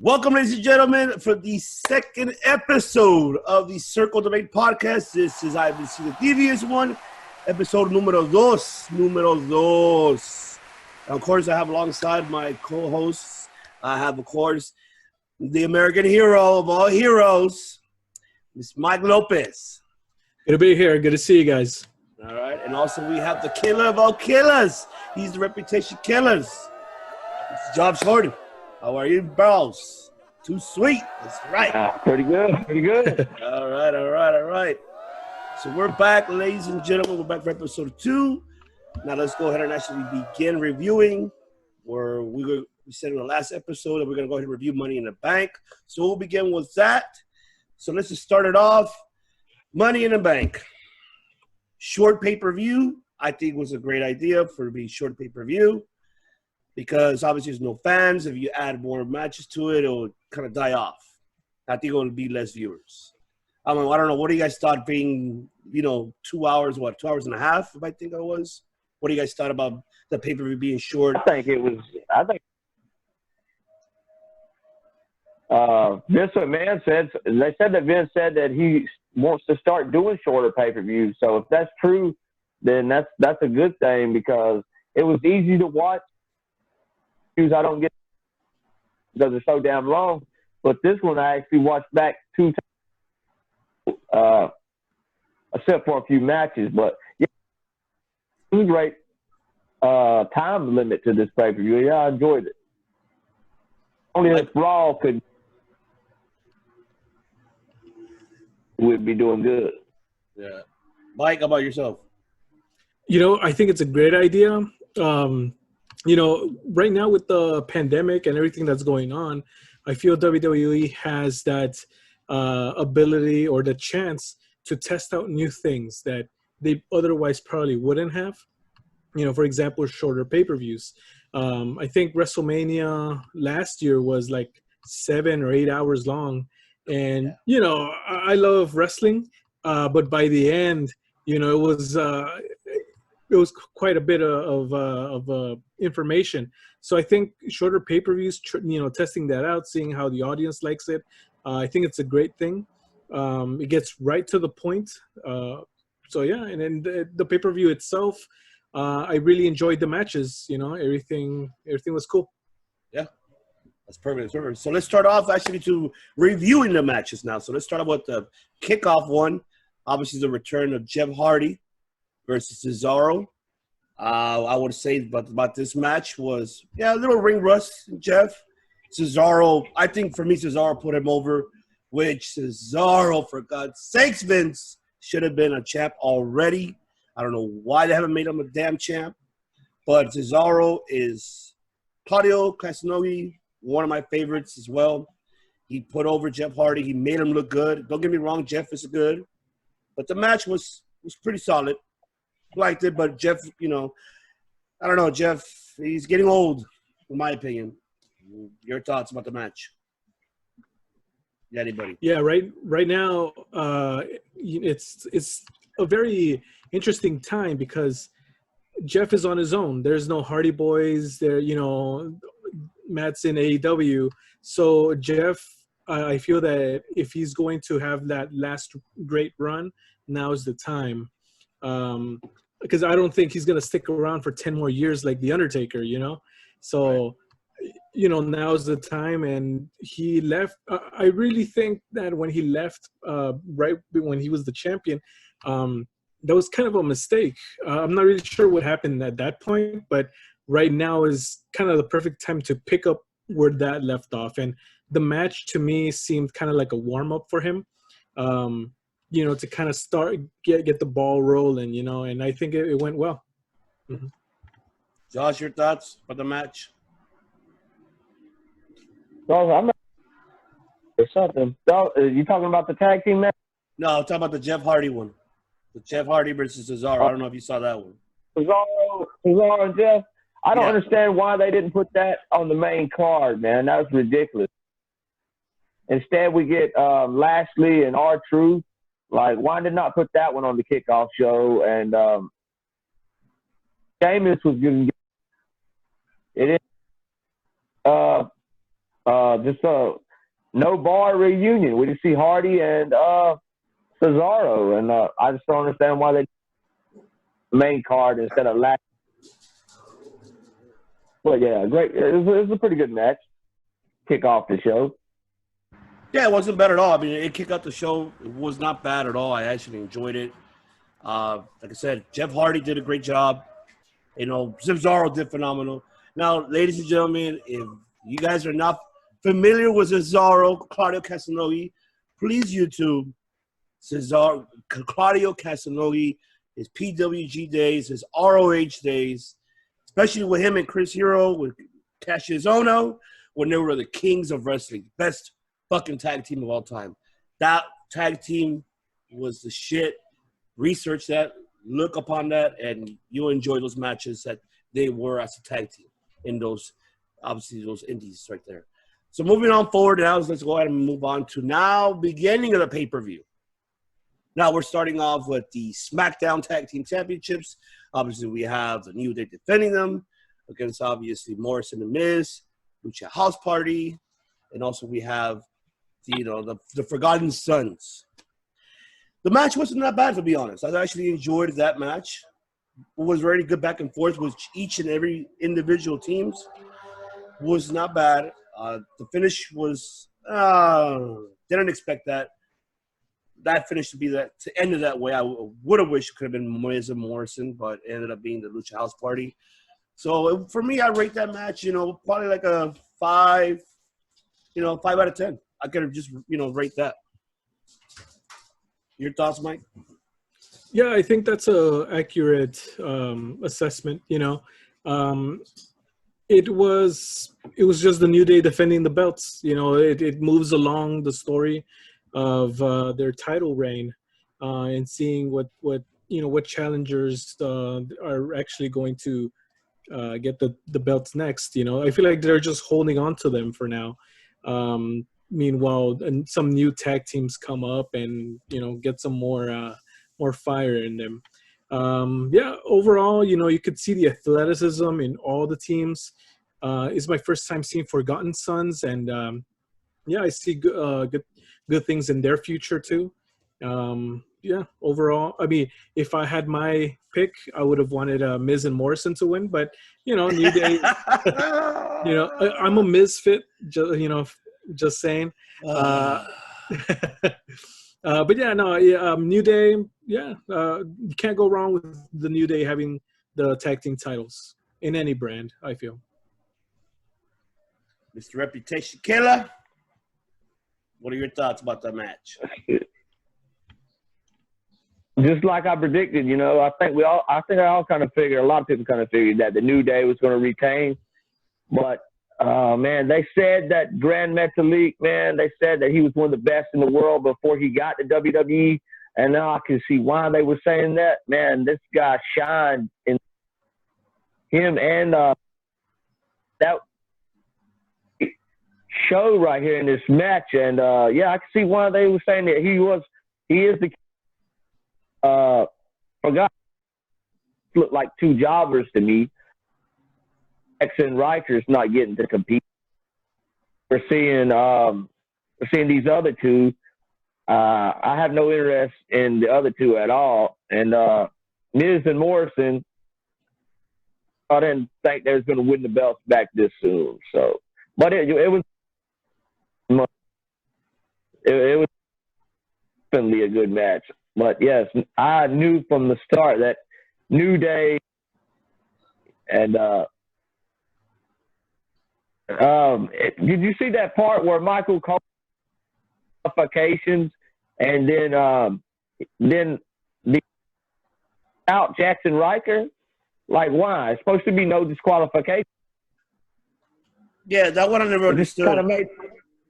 Welcome, ladies and gentlemen, for the second episode of the Circle Debate Podcast. This is IBC the Devious One, episode numero dos. And of course, I have alongside my co-hosts, I have, of course, the American hero of all heroes, Mr. Mike Lopez. Good to be here. Good to see you guys. All right. And also we have the killer of all killers. He's the reputation killers. It's Job Shorty. How are you, bros? Too sweet. That's right. Pretty good. All right. So we're back, ladies and gentlemen. We're back for episode 2. Now let's go ahead and actually begin reviewing. We said in the last episode that we're going to go ahead and review Money in the Bank. So we'll begin with that. So let's just start it off. Money in the Bank. Short pay-per-view, I think was a great idea for it to be short pay-per-view. Because obviously there's no fans. If you add more matches to it, it'll kind of die off. I think it'll be less viewers. I don't know. What do you guys thought being, 2 hours, 2 hours and a half, if I think it was? What do you guys thought about the pay-per-view being short? Vince McMahon said that he wants to start doing shorter pay-per-views. So if that's true, then that's a good thing because it was easy to watch. I don't get because it's so damn long, but this one I actually watched back 2 times, except for a few matches. But yeah, it was a great time limit to this pay-per-view. Yeah, I enjoyed it. Only if Raw would be doing good. Yeah, Mike, how about yourself? I think it's a great idea. Right now with the pandemic and everything that's going on, I feel WWE has that ability or the chance to test out new things that they otherwise probably wouldn't have. For example, shorter pay-per-views. I think WrestleMania last year was like 7 or 8 hours long. And, I love wrestling, but by the end, it was quite a bit of information. So I think shorter pay-per-views, testing that out, seeing how the audience likes it, I think it's a great thing. It gets right to the point. So yeah, and then the pay-per-view itself, I really enjoyed the matches. Everything was cool. Yeah, that's perfect. So let's start off actually to reviewing the matches now. So let's start off with the kickoff one. Obviously, the return of Jeff Hardy versus Cesaro. I would say about this match was, a little ring rust, Jeff. Cesaro, I think for me, Cesaro put him over, which Cesaro, for God's sakes, Vince, should have been a champ already. I don't know why they haven't made him a damn champ. But Cesaro is Claudio Castagnoli, one of my favorites as well. He put over Jeff Hardy. He made him look good. Don't get me wrong, Jeff is good. But the match was pretty solid. Liked it, but Jeff, I don't know, Jeff, he's getting old, in my opinion. Your thoughts about the match? Anybody? Yeah, right now, it's a very interesting time because Jeff is on his own. There's no Hardy Boys. There, Matt's in AEW. So Jeff, I feel that if he's going to have that last great run, now's the time. Because I don't think he's going to stick around for 10 more years like The Undertaker, So, right. Now's the time. And he left. I really think that when he left, right when he was the champion, that was kind of a mistake. I'm not really sure what happened at that point, but right now is kind of the perfect time to pick up where that left off. And the match to me seemed kind of like a warm-up for him. To kind of start, get the ball rolling, and I think it went well. Mm-hmm. Josh, your thoughts about the match? So I'm not or something. So, you talking about the tag team match? No, I'm talking about the Jeff Hardy one. The Jeff Hardy versus Cesaro. I don't know if you saw that one. Cesaro and Jeff? I don't understand why they didn't put that on the main card, man. That was ridiculous. Instead, we get Lashley and R-Truth. Like, why did not put that one on the kickoff show? And Sheamus was getting it. just a no bar reunion. We just see Hardy and Cesaro, and I just don't understand why they main card instead of Lashley. But yeah, great. It was a pretty good match. Kick off the show. Yeah, it wasn't bad at all. I mean, it kicked out the show. It was not bad at all. I actually enjoyed it. Like I said, Jeff Hardy did a great job. You know, Cesaro did phenomenal. Now, ladies and gentlemen, if you guys are not familiar with Cesaro, Claudio Castagnoli, please YouTube Cesaro, Claudio Castagnoli, his PWG days, his ROH days, especially with him and Chris Hero, with Cassius Ohno, when they were the kings of wrestling, best fucking tag team of all time. That tag team was the shit. Research that, look upon that, and you'll enjoy those matches that they were as a tag team in those, obviously, those indies right there. So moving on forward now, let's go ahead and move on to now beginning of the pay-per-view. Now we're starting off with the Smackdown Tag Team Championships. Obviously, we have the New Day defending them against, obviously, Morrison and Miz, Lucha House Party, and also we have the Forgotten Sons. The match wasn't that bad, to be honest. I actually enjoyed that match. It was very good back and forth with each and every individual teams. Was not bad. The finish was didn't expect that finish to be to end it that way. I would have wished it could have been Miz and Morrison, but it ended up being the Lucha House Party. So for me, I rate that match, probably like a 5, 5 out of 10. I could have just, rate that. Your thoughts, Mike? Yeah, I think that's a accurate assessment. It was just the New Day defending the belts. It moves along the story of their title reign and seeing what challengers are actually going to get the belts next. I feel like they're just holding on to them for now. Meanwhile, and some new tag teams come up and get some more fire in them. Overall, you could see the athleticism in all the teams. It's my first time seeing Forgotten Sons, and I see good things in their future too. Overall, I mean, if I had my pick, I would have wanted Miz and Morrison to win, but New Day. I'm a misfit. Just saying. But New Day. You can't go wrong with the New Day having the tag team titles in any brand, I feel. Mr. Reputation Killer, what are your thoughts about that match? Just like I predicted, I think I all kind of figured, a lot of people kind of figured that the New Day was going to retain. But, man, they said that Grand Metalik, man, they said that he was one of the best in the world before he got to WWE. And now I can see why they were saying that. Man, this guy shined in him, and that show right here in this match. And, I can see why they were saying that he is the forgot look like two jobbers to me. X and Riker's not getting to compete. We're seeing these other two. I have no interest in the other two at all. And Miz and Morrison, I didn't think they was going to win the belts back this soon. So, but it was definitely a good match. But yes, I knew from the start that New Day and did you see that part where Michael called qualifications and then the out Jackson Riker? Like, why? It's supposed to be no disqualification. Yeah, that one I never understood.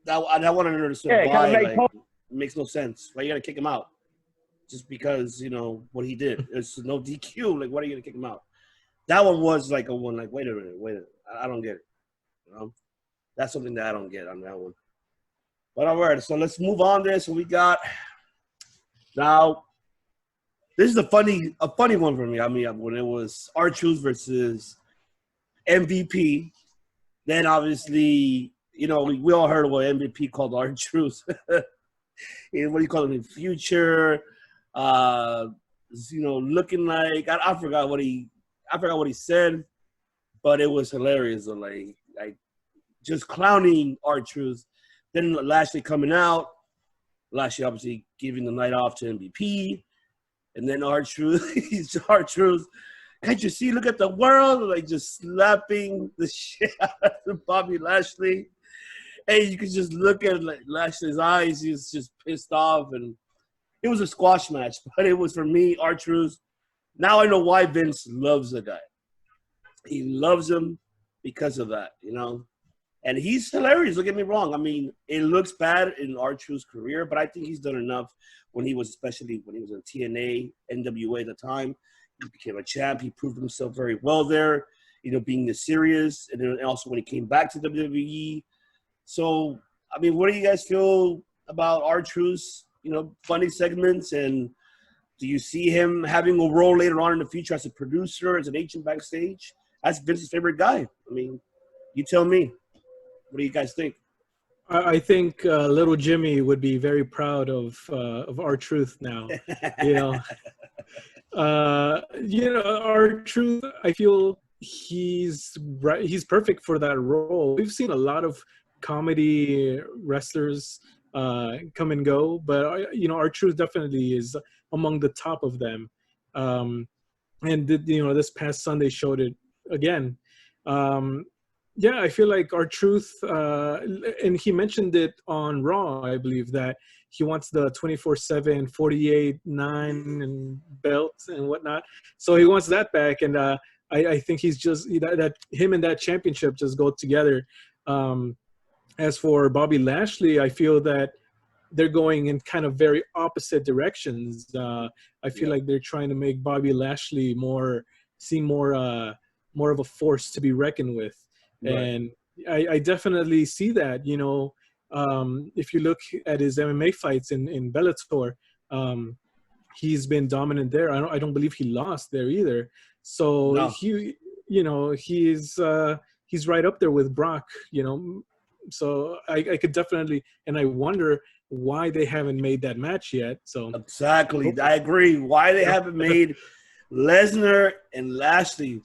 That one I never understood. Yeah, why? It makes no sense. Why you got to kick him out? Just because, what he did. It's no DQ. Like, why are you going to kick him out? That one was like a one, like, wait a minute. I don't get it. That's something that I don't get on that one. But all right, so let's move on there. So we got now. This is a funny one for me. I mean, when it was R-Truth versus MVP, then obviously we all heard what MVP called R-Truth. What do you call him? Future, looking like I forgot what he said, but it was hilarious. Like just clowning R-Truth. Then Lashley coming out. Lashley obviously giving the night off to MVP. And then R-Truth, R-Truth, can't you see? Look at the world. Like just slapping the shit out of Bobby Lashley. And you could just look at like Lashley's eyes. He was just pissed off. And it was a squash match. But it was, for me, R-Truth. Now I know why Vince loves the guy. He loves him because of that, And he's hilarious. Don't get me wrong. I mean, it looks bad in R-Truth's career, but I think he's done enough especially when he was in TNA, NWA at the time. He became a champ. He proved himself very well there, being the serious. And then also when he came back to WWE. So, I mean, what do you guys feel about R-Truth's, funny segments? And do you see him having a role later on in the future as a producer, as an agent backstage? That's Vince's favorite guy. I mean, you tell me. What do you guys think? I think little Jimmy would be very proud of R-Truth now. R-Truth, I feel he's right. He's perfect for that role. We've seen a lot of comedy wrestlers come and go, but R-Truth definitely is among the top of them. And this past Sunday showed it again. Yeah, I feel like R-Truth, and he mentioned it on Raw, I believe, that he wants the 24/7, 48/9 and belts and whatnot. So he wants that back, and I think he's just that him and that championship just go together. As for Bobby Lashley, I feel that they're going in kind of very opposite directions. I feel like they're trying to make Bobby Lashley seem more of a force to be reckoned with. Right. And I definitely see that, if you look at his MMA fights in Bellator, he's been dominant there. I don't believe he lost there either. So no. He's right up there with Brock, So I could definitely, and I wonder why they haven't made that match yet. So exactly, I agree. Why they haven't made Lesnar and Lashley.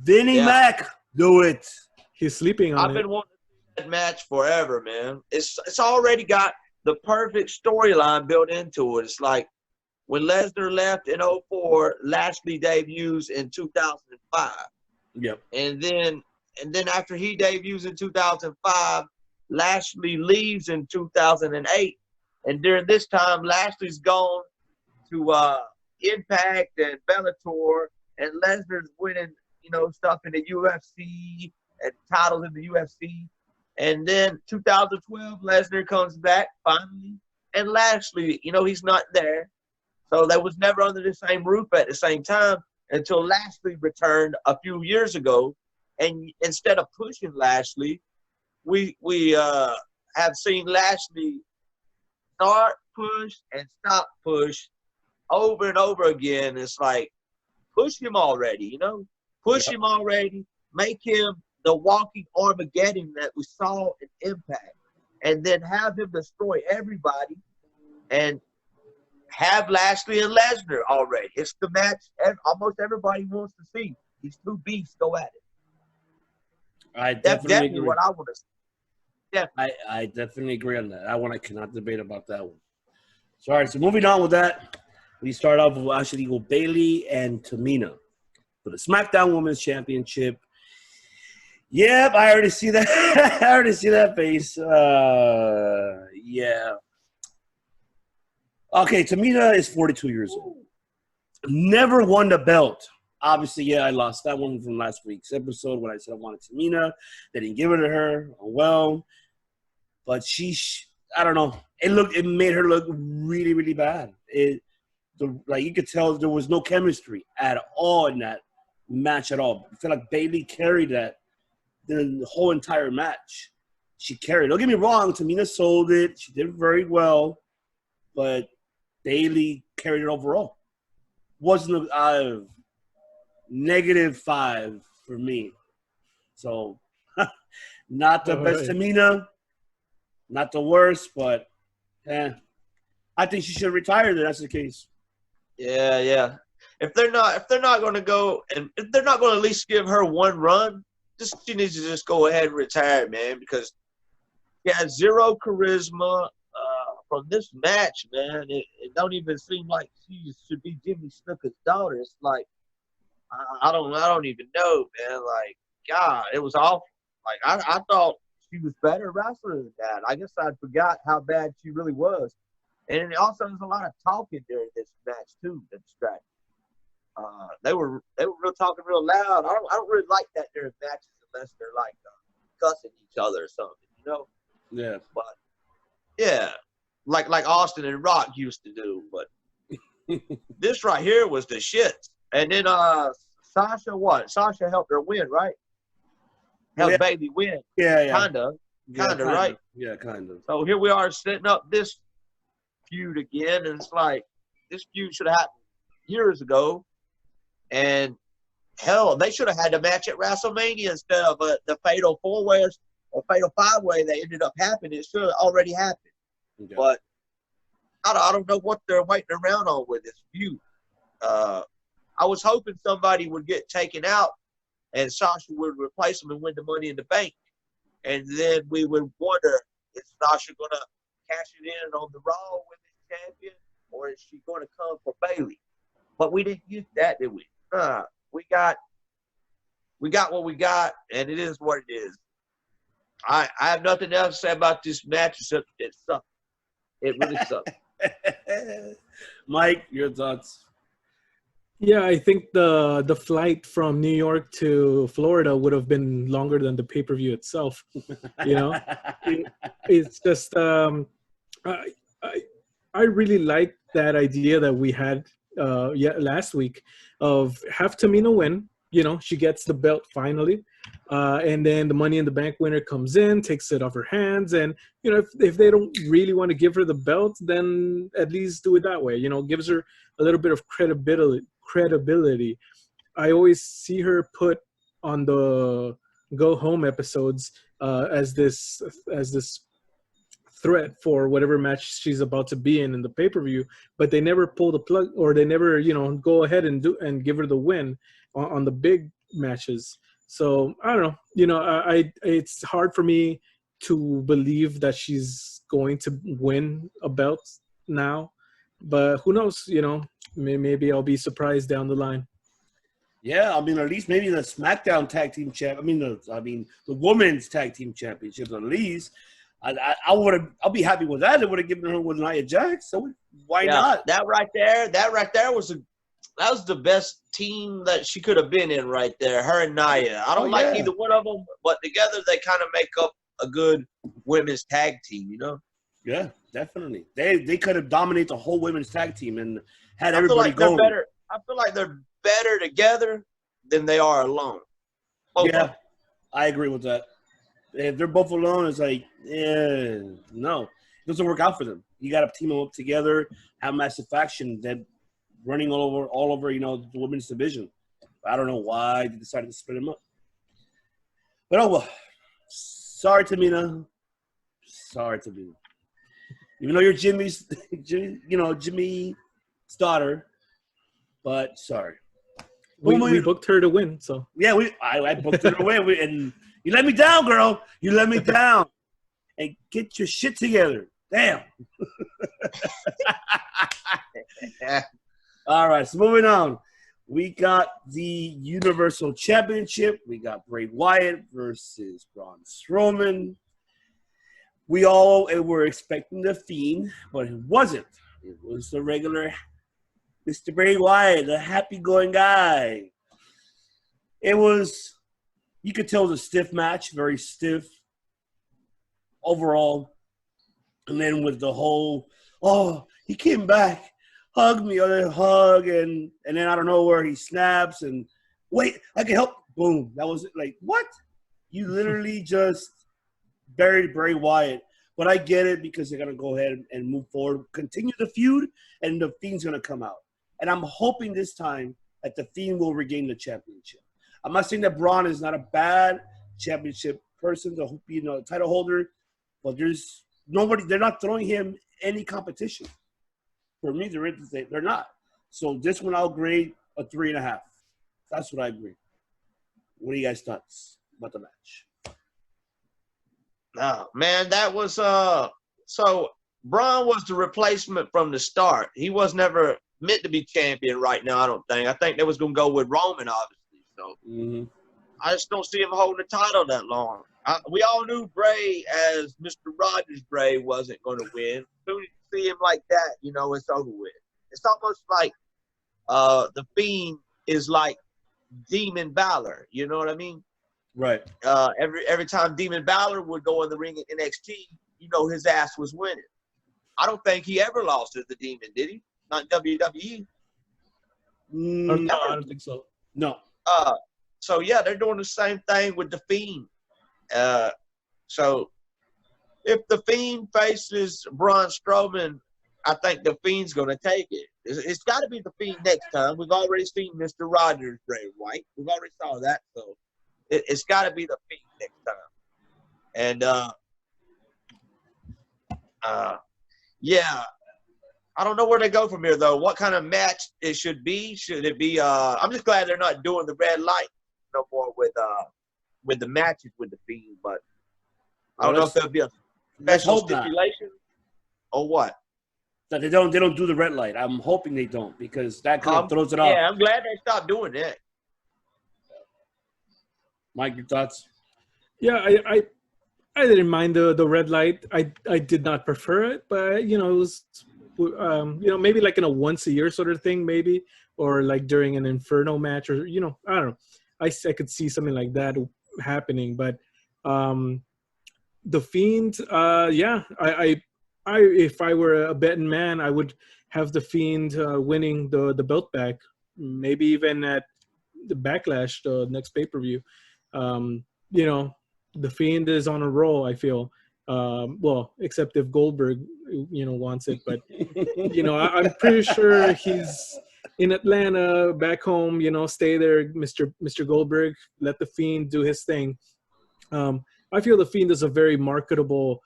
Vinnie Mac, do it. He's sleeping on it. I've been wanting to see that match forever, man. It's already got the perfect storyline built into it. It's like when Lesnar left in 2004, Lashley debuts in 2005. Yep. And then after he debuts in 2005, Lashley leaves in 2008. And during this time, Lashley's gone to Impact and Bellator, and Lesnar's winning, stuff in the UFC and titles in the UFC. And then 2012, Lesnar comes back finally, and Lashley, he's not there. So they was never under the same roof at the same time until Lashley returned a few years ago. And instead of pushing Lashley, we have seen Lashley start push and stop push over and over again. It's like, push him already, Push him already. Make him the walking Armageddon that we saw in Impact. And then have him destroy everybody and have Lashley and Lesnar already. It's the match almost everybody wants to see. These two beasts go at it. That's definitely what I want to see. Definitely. I definitely agree on that. That one I cannot debate about that one. So, all right, so moving on with that, we start off with actually Bayley and Tamina for the Smackdown Women's Championship. Yep, I already see that. I already see that face. Yeah. Okay, Tamina is 42 years old. Never won the belt. Obviously, I lost that one from last week's episode when I said I wanted Tamina. They didn't give it to her. Oh, well. But I don't know. It made her look really, really bad. You could tell there was no chemistry at all in that match at all. I feel like Bayley carried that the whole entire match. She carried. Don't get me wrong. Tamina sold it. She did very well. But Bayley carried it overall. Wasn't -5 for me. So Not the best Tamina, not the worst, but I think she should retire. That's the case. Yeah. If they're not going to go, and if they're not going to at least give her one run, she needs to just go ahead and retire, man, because she had zero charisma from this match, man. It don't even seem like she should be Jimmy Snuka's daughter. It's like I don't even know, man. Like, God, it was awful. Like I thought she was better wrestler than that. I guess I forgot how bad she really was. And also there's a lot of talking during this match too that distracted. They were real talking real loud. I don't really like that during matches unless they're like cussing each other or something, you know? Yeah. But yeah, like Austin and Rock used to do. But this right here was the shit. And then Sasha helped her win, right? Helped Bailey win. Yeah. Kinda, right? Yeah, kind of. So here we are setting up this feud again, and it's like this feud should have happened years ago. And hell, they should have had the match at WrestleMania instead of the Fatal 4-Way or Fatal 5-Way that ended up happening. It should have already happened. Okay. But I don't know what they're waiting around on with this feud. I was hoping somebody would get taken out and Sasha would replace him and win the Money in the Bank. And then we would wonder, is Sasha going to cash it in on the Raw Women's Champion, or is she going to come for Bailey? But we didn't get that, did we? We got what we got, and it is what it is. I have nothing else to say about this match except it sucked. It really sucked. Mike, your thoughts? Yeah, I think the flight from New York to Florida would have been longer than the pay-per-view itself. You know, it's just I really like that idea that we had last week of have Tamina win. You know, she gets the belt finally, and then the Money in the Bank winner comes in, takes it off her hands, and you know, if they don't really want to give her the belt, then at least do it that way. You know, gives her a little bit of credibility. I always see her put on the Go Home episodes as this threat for whatever match she's about to be in the pay-per-view, but they never pull the plug, or they never, you know, go ahead and give her the win on the big matches. So I don't know, you know, it's hard for me to believe that she's going to win a belt now, but who knows, you know, maybe I'll be surprised down the line. Yeah, I mean, at least maybe the Smackdown tag team champ. The women's tag team championships at least. I'll be happy with that. They would have given her with Nia Jax. So why not? That right there was the best team that she could have been in right there. Her and Nia. I don't like either one of them, but together they kind of make up a good women's tag team. You know? Yeah, definitely. They could have dominated the whole women's tag team and had everybody go. I feel like they're better together than they are alone. Yeah, I agree with that. If they're both alone, it's like, no. It doesn't work out for them. You got to team them up together, have massive faction, then running all over, you know, the women's division. I don't know why they decided to split them up. But oh well. Sorry, Tamina. Even though you're Jimmy's daughter, but sorry. We booked her to win, so. Yeah, I booked her to win, and you let me down, girl. You let me down. And get your shit together. Damn. All right, so moving on. We got the Universal Championship. We got Bray Wyatt versus Braun Strowman. We all were expecting the Fiend, but it wasn't. It was the regular Mr. Bray Wyatt, the happy-going guy. It was, you could tell it was a stiff match, very stiff overall. And then with the whole, he came back, hugged me, other hug, and then I don't know where he snaps and, wait, I can help. Boom. That was like, what? You literally just buried Bray Wyatt. But I get it because they're going to go ahead and move forward, continue the feud, and the Fiend's going to come out. And I'm hoping this time that the Fiend will regain the championship. I'm not saying that Braun is not a bad championship person to be title holder, but there's nobody. They're not throwing him any competition. For me, they're not. So this one I'll grade a 3.5. That's what I agree. What do you guys thoughts about the match? Oh, man, that was so Braun was the replacement from the start. He was never meant to be champion right now, I don't think. I think they was going to go with Roman, obviously. So I just don't see him holding the title that long. We all knew Bray as Mr. Rogers Bray wasn't going to win. As soon as you see him like that, it's over with. It's almost like the Fiend is like Demon Balor. You know what I mean? Right. Every time Demon Balor would go in the ring at NXT, his ass was winning. I don't think he ever lost to the Demon, did he? Not in WWE. No, I don't think so. No. So yeah, they're doing the same thing with the Fiend. So if the Fiend faces Braun Strowman, I think the Fiend's going to take it. It's got to be the Fiend next time. We've already seen Mr. Rogers Bray Wyatt. We've already saw that. So it's got to be the Fiend next time. And yeah, I don't know where they go from here though. What kind of match it should be? Should it be? I'm just glad they're not doing the red light no more with the matches with the Fiend. But I don't know if there'll be a special stipulation or what. That they don't do the red light. I'm hoping they don't because that kind of throws it off. Yeah, I'm glad they stopped doing that. Mike, your thoughts? Yeah, I didn't mind the red light. I did not prefer it, but it was maybe like in a once a year sort of thing, maybe, or like during an Inferno match, or I don't know. I could see something like that happening, but the Fiend, yeah, I if I were a betting man, I would have the Fiend winning the belt back, maybe even at the Backlash, the next pay-per-view. The Fiend is on a roll, I feel. Well, except if Goldberg, wants it. But, I'm pretty sure he's in Atlanta, back home, stay there, Mr. Goldberg. Let the Fiend do his thing. I feel the Fiend is a very marketable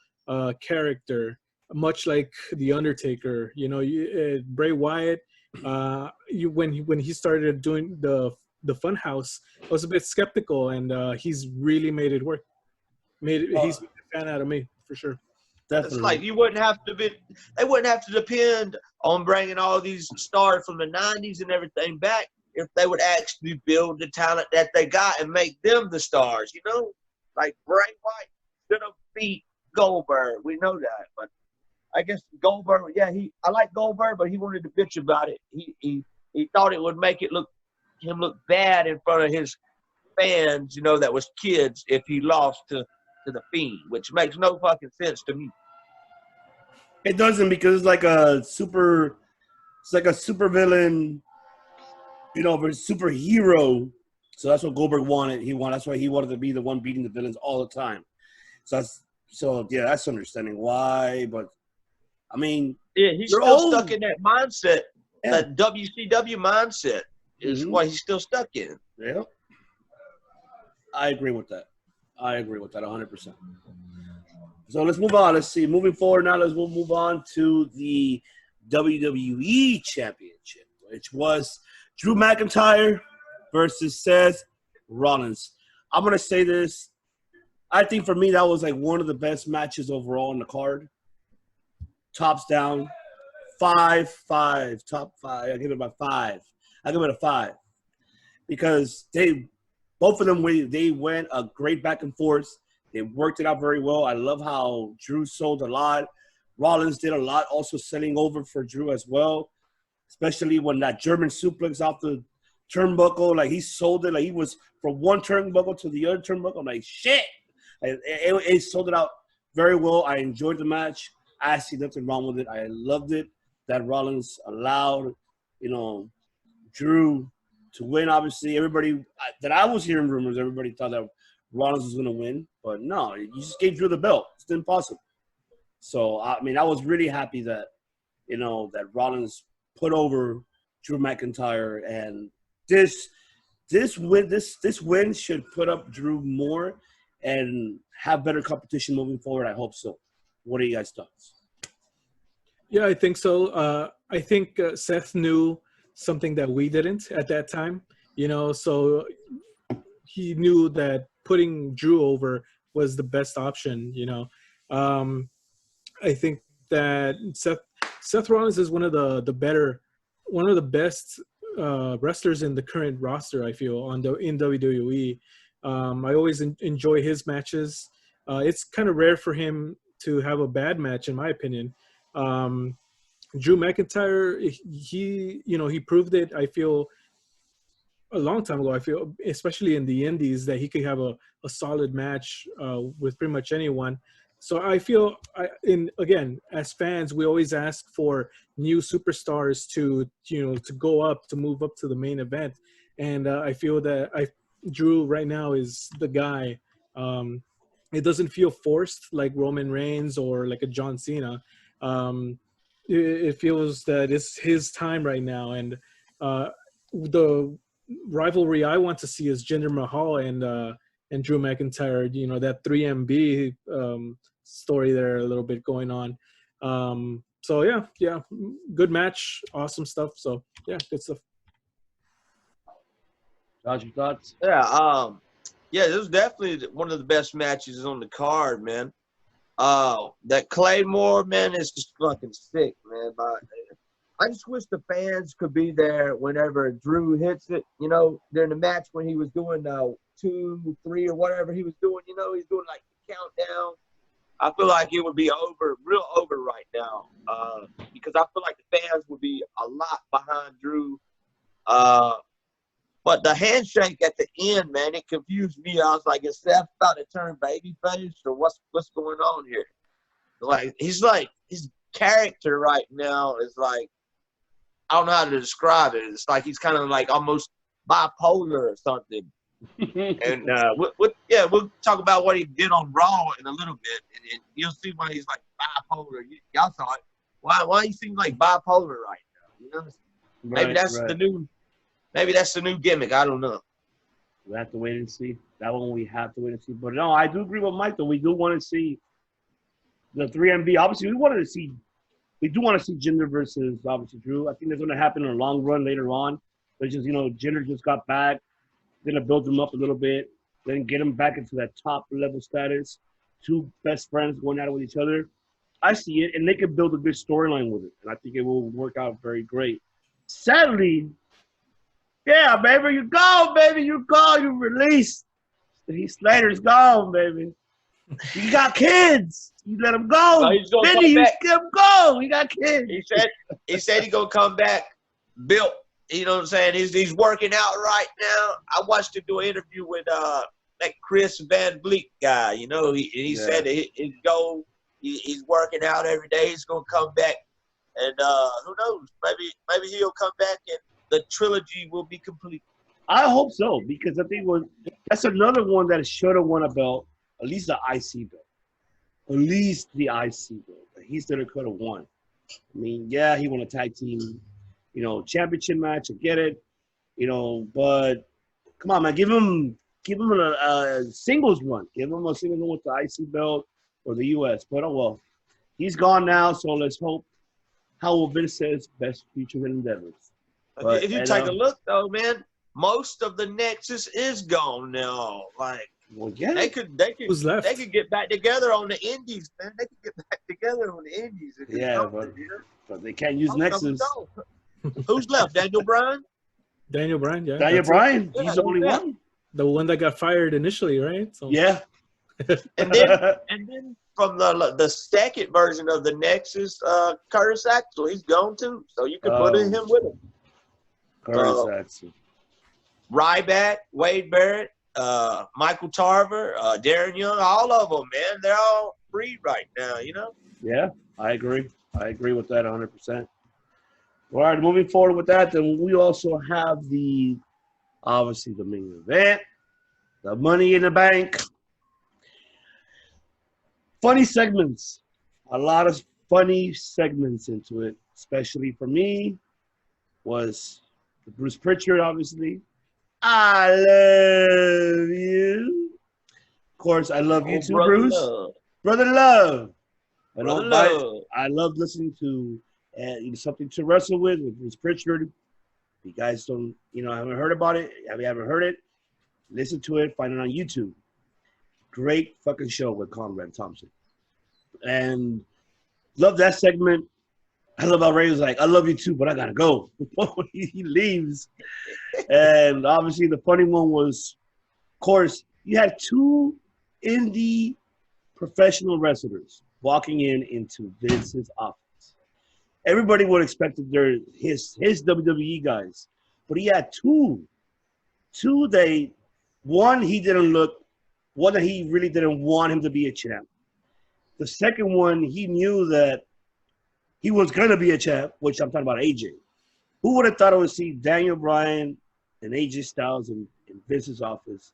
character, much like The Undertaker. Bray Wyatt, when he started doing the Funhouse, I was a bit skeptical, and he's really made it work. He's made a fan out of me for sure. Definitely. It's like they wouldn't have to depend on bringing all these stars from the 90s and everything back if they would actually build the talent that they got and make them the stars, Like Bray Wyatt should have beat Goldberg. We know that. But I guess Goldberg, yeah, I like Goldberg, but he wanted to bitch about it. He thought it would make him look bad in front of his fans, that was kids if he lost to the Fiend, which makes no fucking sense to me. It doesn't, because it's like a super villain, versus superhero. So that's what Goldberg wanted. That's why he wanted to be the one beating the villains all the time. So that's understanding why. But I mean, yeah, he's still stuck in that mindset. Yeah. That WCW mindset is what he's still stuck in. Yeah, I agree with that. 100%. So let's move on. Let's see. Moving forward now, we'll move on to the WWE Championship, which was Drew McIntyre versus Seth Rollins. I'm going to say this. I think for me, that was like one of the best matches overall on the card. Tops down. 5, top 5. I give it about 5. I give it a 5. Because both of them, they went a great back and forth. They worked it out very well. I love how Drew sold a lot. Rollins did a lot, also selling over for Drew as well, especially when that German suplex off the turnbuckle, like he sold it. Like he was from one turnbuckle to the other turnbuckle. I'm like, shit. It sold it out very well. I enjoyed the match. I see nothing wrong with it. I loved it that Rollins allowed, Drew to win. Obviously, everybody that I was hearing rumors, everybody thought that Rollins was going to win, but no, you just gave Drew the belt. It's impossible. So I mean, I was really happy that that Rollins put over Drew McIntyre, and this win should put up Drew more and have better competition moving forward? I hope so. What are you guys' thoughts? Yeah, I think so. I think Seth knew something that we didn't at that time, so he knew that putting Drew over was the best option, I think that Seth Rollins is one of the best wrestlers in the current roster. I feel in WWE. I always enjoy his matches. It's kind of rare for him to have a bad match, in my opinion. Drew McIntyre, he proved it. I feel a long time ago. I feel, especially in the Indies, that he could have a solid match with pretty much anyone. So I feel, again, as fans, we always ask for new superstars to go up, to move up to the main event, and I feel that Drew right now is the guy. It doesn't feel forced like Roman Reigns or like a John Cena. It feels that it's his time right now, and the rivalry I want to see is Jinder Mahal and Drew McIntyre. That 3MB story there a little bit going on. So yeah, good match, awesome stuff. So yeah, good stuff. Josh, your thoughts? Yeah, this was definitely one of the best matches on the card, man. That Claymore, man, is just fucking sick, man. But I just wish the fans could be there whenever Drew hits it, during the match when he was doing 2, 3, or whatever he was doing, he's doing like the countdown. I feel like it would be real over right now, because I feel like the fans would be a lot behind Drew. But the handshake at the end, man, it confused me. I was like, is Seth about to turn babyface, or what's going on here? His character right now is like, I don't know how to describe it. It's like he's kind of like almost bipolar or something. And we'll talk about what he did on Raw in a little bit, and you'll see why he's like bipolar. Y'all saw it. Why he seems like bipolar right now? Maybe that's the new gimmick. I don't know. We have to wait and see. That one we have to wait and see. But no, I do agree with Mike, though. We do want to see the 3MB. Obviously, we do want to see Jinder versus, obviously, Drew. I think that's going to happen in the long run later on. But just, Jinder just got back. Going to build him up a little bit. Then get him back into that top level status. Two best friends going at it with each other. I see it, and they can build a good storyline with it. And I think it will work out very great. Sadly, yeah, baby, you go, baby, you go, you released. Heath Slater's gone, baby. You got kids. You let him go. No, he's gonna Vinny, come you back. let him go. He got kids. He said he's gonna come back built. You know what I'm saying? He's working out right now. I watched him do an interview with that Chris Van Vliet guy. He said that his goal. He's working out every day. He's gonna come back, and who knows? Maybe he'll come back and the trilogy will be complete. I hope so, because I think that's another one that should have won a belt, at least the IC belt. At least the IC belt. He still could have won. I mean, yeah, he won a tag team, championship match. I get it, but come on, man, give him a singles run. Give him a singles run with the IC belt or the US. But oh well, he's gone now, so let's hope. How will Vince says best future endeavors. But, if you take a look, though, man, most of the Nexus is gone now. They could Who's left? They could get back together on the Indies, man. They could get back together on the Indies. But they can't use Nexus. Who's left? Daniel Bryan? Daniel Bryan, yeah. Daniel Bryan, Yeah, he's the only one. The one that got fired initially, right? So. Yeah. And then from the second version of the Nexus, Curtis Axel, he's gone too. So you can put him with him. Curtis Axel. Ryback, Wade Barrett, Michael Tarver, Darren Young, all of them, man. They're all free right now, Yeah, I agree. I agree with that 100%. All right, moving forward with that, then we also have obviously the main event, the Money in the Bank. Funny segments. A lot of funny segments into it, especially for me, was the Bruce Pritchard, obviously. I love you. course, I love you Oh, too, brother Bruce. love. Brother Love. I Brother don't love. I love listening to something to wrestle with Bruce Pritchard. If you guys don't, haven't heard about it, if you haven't heard it, listen to it, find it on YouTube. Great fucking show with Conrad Thompson. And love that segment. I love how Ray was like, I love you too, but I gotta go. He leaves. And obviously the funny one was, of course, you had two indie professional wrestlers walking into Vince's office. Everybody would expect that his WWE guys, but he had two. One that he really didn't want him to be a champ. The second one, he knew that he was gonna be a champ, which I'm talking about AJ. Who would have thought I would see Daniel Bryan and AJ Styles in Vince's office?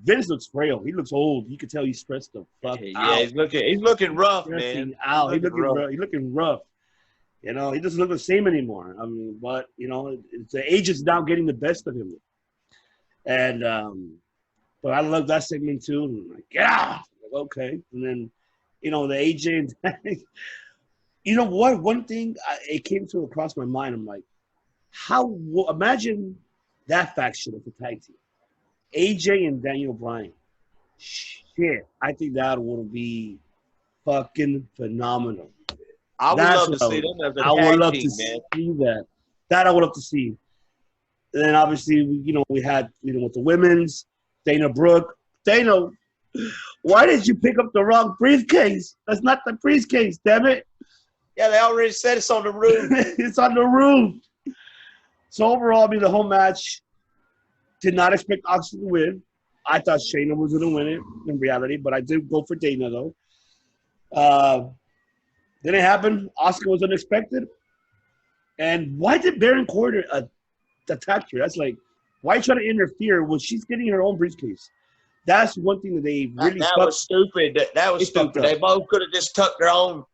Vince looks frail. He looks old. You can tell he's stressed the fuck out. He's looking rough, man. Out. He's looking rough. He doesn't look the same anymore. I mean, but the age is now getting the best of him. And but I love that segment too. I'm like, yeah, okay. And then, the AJ and you know what? One thing it came to across my mind. I'm like, imagine that faction of the tag team. AJ and Daniel Bryan. Shit, I think that would be fucking phenomenal. I would love to see them as a tag team, man. See that. That I would love to see. And then obviously, we had, with the women's, Dana Brooke. Dana, why did you pick up the wrong briefcase? That's not the briefcase, damn it. Yeah, they already said it's on the roof. It's on the roof. So overall, the whole match, did not expect Asuka to win. I thought Shayna was going to win it in reality, but I did go for Dana, though. Then it happened. Asuka was unexpected. And why did Baron Corbin attack her? That's like, why try to interfere when she's getting her own briefcase? That's one thing that they really That was stupid. That was stupid. They both could have just tucked their own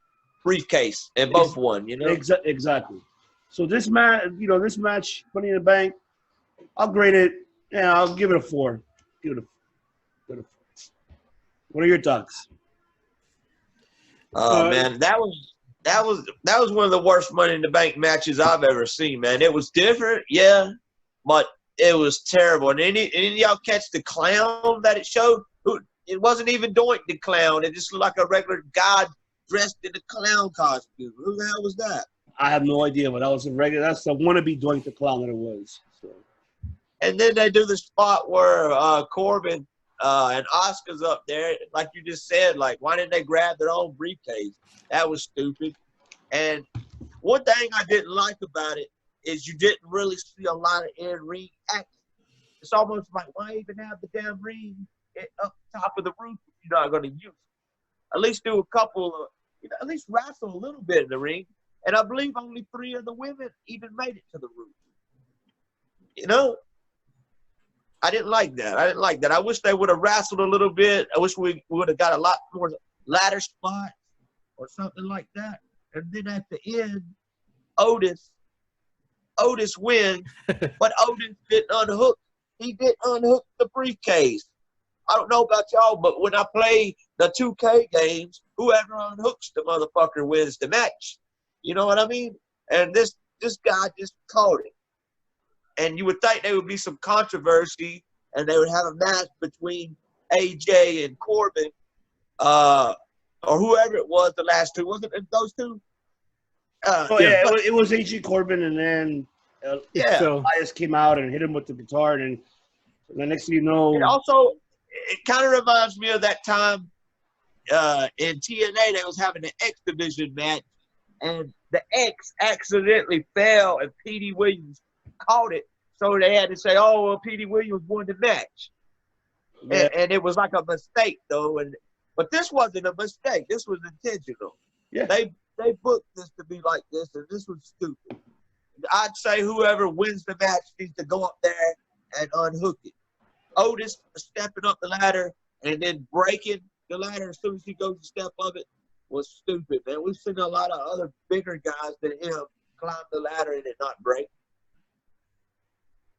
briefcase and both won, Exactly. So this match, Money in the Bank, I'll grade it. Yeah, I'll give it a 4. Give it a 4. What are your thoughts? Man, that was one of the worst Money in the Bank matches I've ever seen, man. It was different, yeah, but it was terrible. And any of y'all catch the clown that it showed? It wasn't even Doink the Clown. It just looked like a regular guy dressed in a clown costume. Who the hell was that? I have no idea, but that's a wannabe Doink the Clown that it was. So. And then they do the spot where Corbin and Asuka's up there, like you just said, like, why didn't they grab their own briefcase? That was stupid. And one thing I didn't like about it is you didn't really see a lot of in-ring action. It's almost like, why even have the damn ring up top of the roof if you're not going to use it? At least do a couple of, at least wrestle a little bit in the ring. And I believe only 3 of the women even made it to the roof. I didn't like that. I wish they would have wrestled a little bit. I wish we would have got a lot more ladder spots or something like that. And then at the end, Otis wins, but Otis didn't unhook. He didn't unhook the briefcase. I don't know about y'all, but when I play the 2K games, whoever unhooks the motherfucker wins the match. You know what I mean? And this guy just caught it. And you would think there would be some controversy and they would have a match between AJ and Corbin or whoever it was, the last two. Wasn't it those two? It was AJ Corbin, and then Elias came out and hit him with the guitar. And the next thing you know. It kind of reminds me of that time in TNA they was having an X Division match. And the X accidentally fell and Petey Williams caught it. So they had to say, oh, well, Petey Williams won the match. Yeah. And it was like a mistake, though. But this wasn't a mistake. This was intentional. Yeah. They booked this to be like this, and this was stupid. I'd say whoever wins the match needs to go up there and unhook it. Otis stepping up the ladder and then breaking the ladder as soon as he goes to step up it was stupid, man. We've seen a lot of other bigger guys than him climb the ladder and it not break.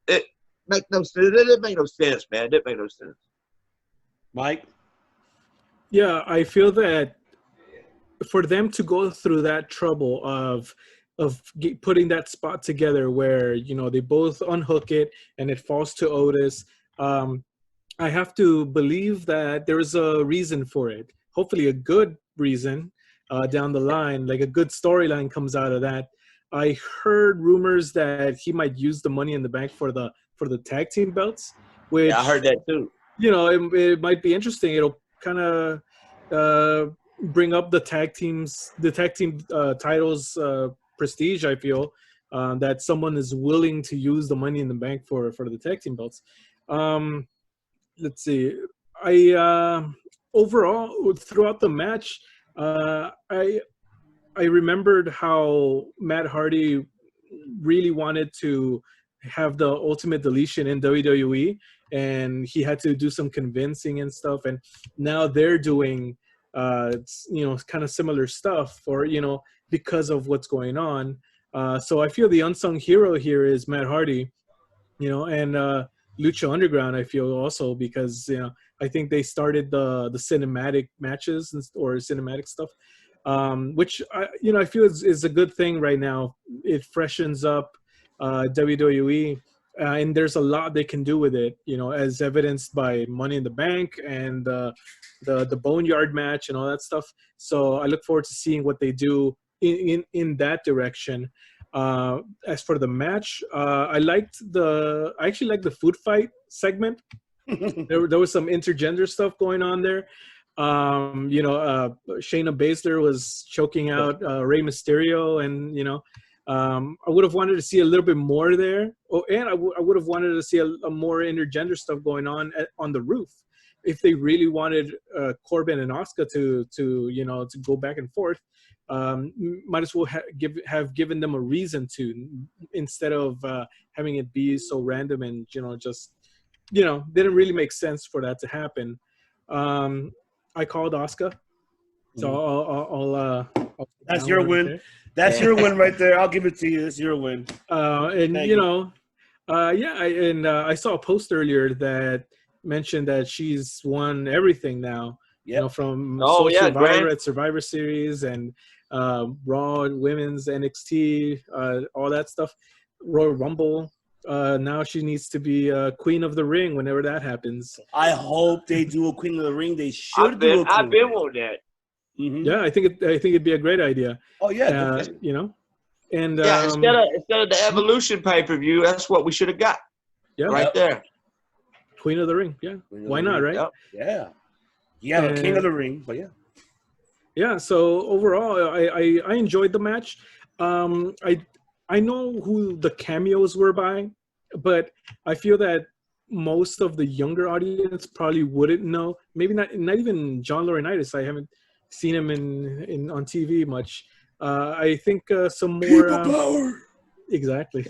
It make no sense. It didn't make no sense, man. It didn't make no sense. Mike? Yeah, I feel that for them to go through that trouble of putting that spot together where they both unhook it and it falls to Otis, I have to believe that there's a reason for it. Hopefully, a good reason down the line, like a good storyline comes out of that. I heard rumors that he might use the Money in the Bank for the tag team belts, which Yeah, I heard that too. it might be interesting. It'll kind of bring up the tag team titles prestige. I feel that someone is willing to use the Money in the Bank for the tag team belts. Let's see. I overall throughout the match, I remembered how Matt Hardy really wanted to have the Ultimate Deletion in WWE, and he had to do some convincing and stuff. And now they're doing, kind of similar stuff, or because of what's going on. So I feel the unsung hero here is Matt Hardy, and Lucha Underground. I feel also because I think they started the cinematic matches or cinematic stuff. Which I feel is a good thing right now. It freshens up WWE, and there's a lot they can do with it. As evidenced by Money in the Bank and the Boneyard match and all that stuff. So I look forward to seeing what they do in that direction. As for the match, I actually liked the food fight segment. There was some intergender stuff going on there. Shayna Baszler was choking out Rey Mysterio, and I would have wanted to see a little bit more there. Oh, and I would have wanted to see a more intergender stuff going on the roof. If they really wanted Corbin and Asuka to go back and forth, might as well have given them a reason to, instead of having it be so random and just didn't really make sense for that to happen. I called Asuka, so I'll that's your win. There. That's your win right there. I'll give it to you. That's your win. I saw a post earlier that mentioned that she's won everything now. Yep. From Survivor at Survivor Series and Raw, Women's, NXT, all that stuff, Royal Rumble. Now she needs to be Queen of the Ring whenever that happens. I hope they do a Queen of the Ring. They should I've been on that. Mm-hmm. Yeah, I think it'd be a great idea. Oh yeah, and instead of the Evolution pay-per-view, that's what we should have got. Yeah, right there. Queen of the Ring. Yeah, why not? Right? Yep. Yeah, King of the Ring, but yeah. Yeah. So overall, I enjoyed the match. I know who the cameos were by, but I feel that most of the younger audience probably wouldn't know. Maybe not even John Laurinaitis. I haven't seen him on TV much. I think some more power. Exactly.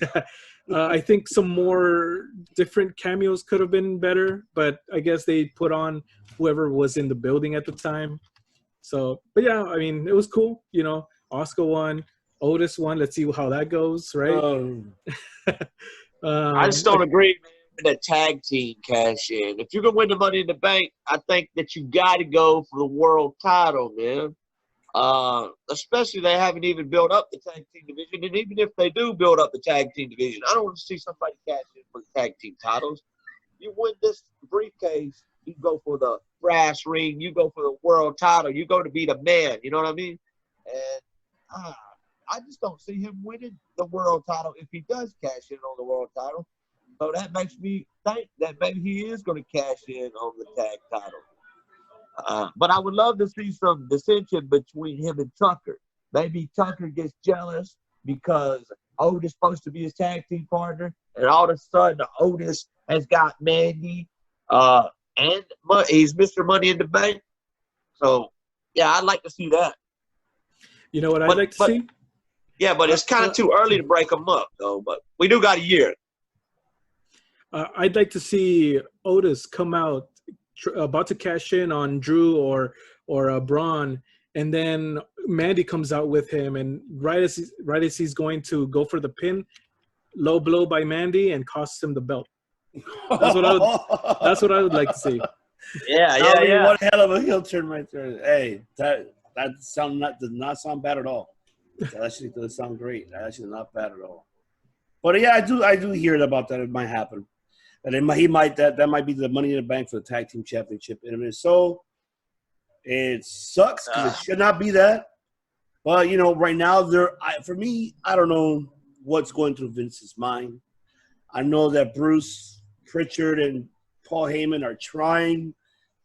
I think some more different cameos could have been better, but I guess they put on whoever was in the building at the time. So, but yeah, I mean, it was cool. Asuka won. Otis won. Let's see how that goes, right? I just don't agree with that tag team cash in. If you're gonna win the Money in the Bank, I think that you got to go for the world title, man. Especially they haven't even built up the tag team division, and even if they do build up the tag team division, I don't want to see somebody cash in for the tag team titles. You win this briefcase, you go for the brass ring, you go for the world title, you go to be the man. You know what I mean? And I just don't see him winning the world title if he does cash in on the world title. So that makes me think that maybe he is going to cash in on the tag title. But I would love to see some dissension between him and Tucker. Maybe Tucker gets jealous because Otis is supposed to be his tag team partner, and all of a sudden Otis has got Mandy, and he's Mr. Money in the Bank. So, yeah, I'd like to see that. You know what I'd like to see? Yeah, but it's kind of too early to break them up, though. But we do got a year. I'd like to see Otis come out about to cash in on Drew or Braun, and then Mandy comes out with him, and right as he's going to go for the pin, low blow by Mandy and costs him the belt. That's what I would like to see. I mean, what hell of a heel turn right there. Hey, that does not sound bad at all. That actually does sound great. That actually not bad at all. But yeah, I do hear about that. It might happen. And that might be the Money in the Bank for the tag team championship. And if it's so, it sucks because it should not be that. But right now for me, I don't know what's going through Vince's mind. I know that Bruce Pritchard and Paul Heyman are trying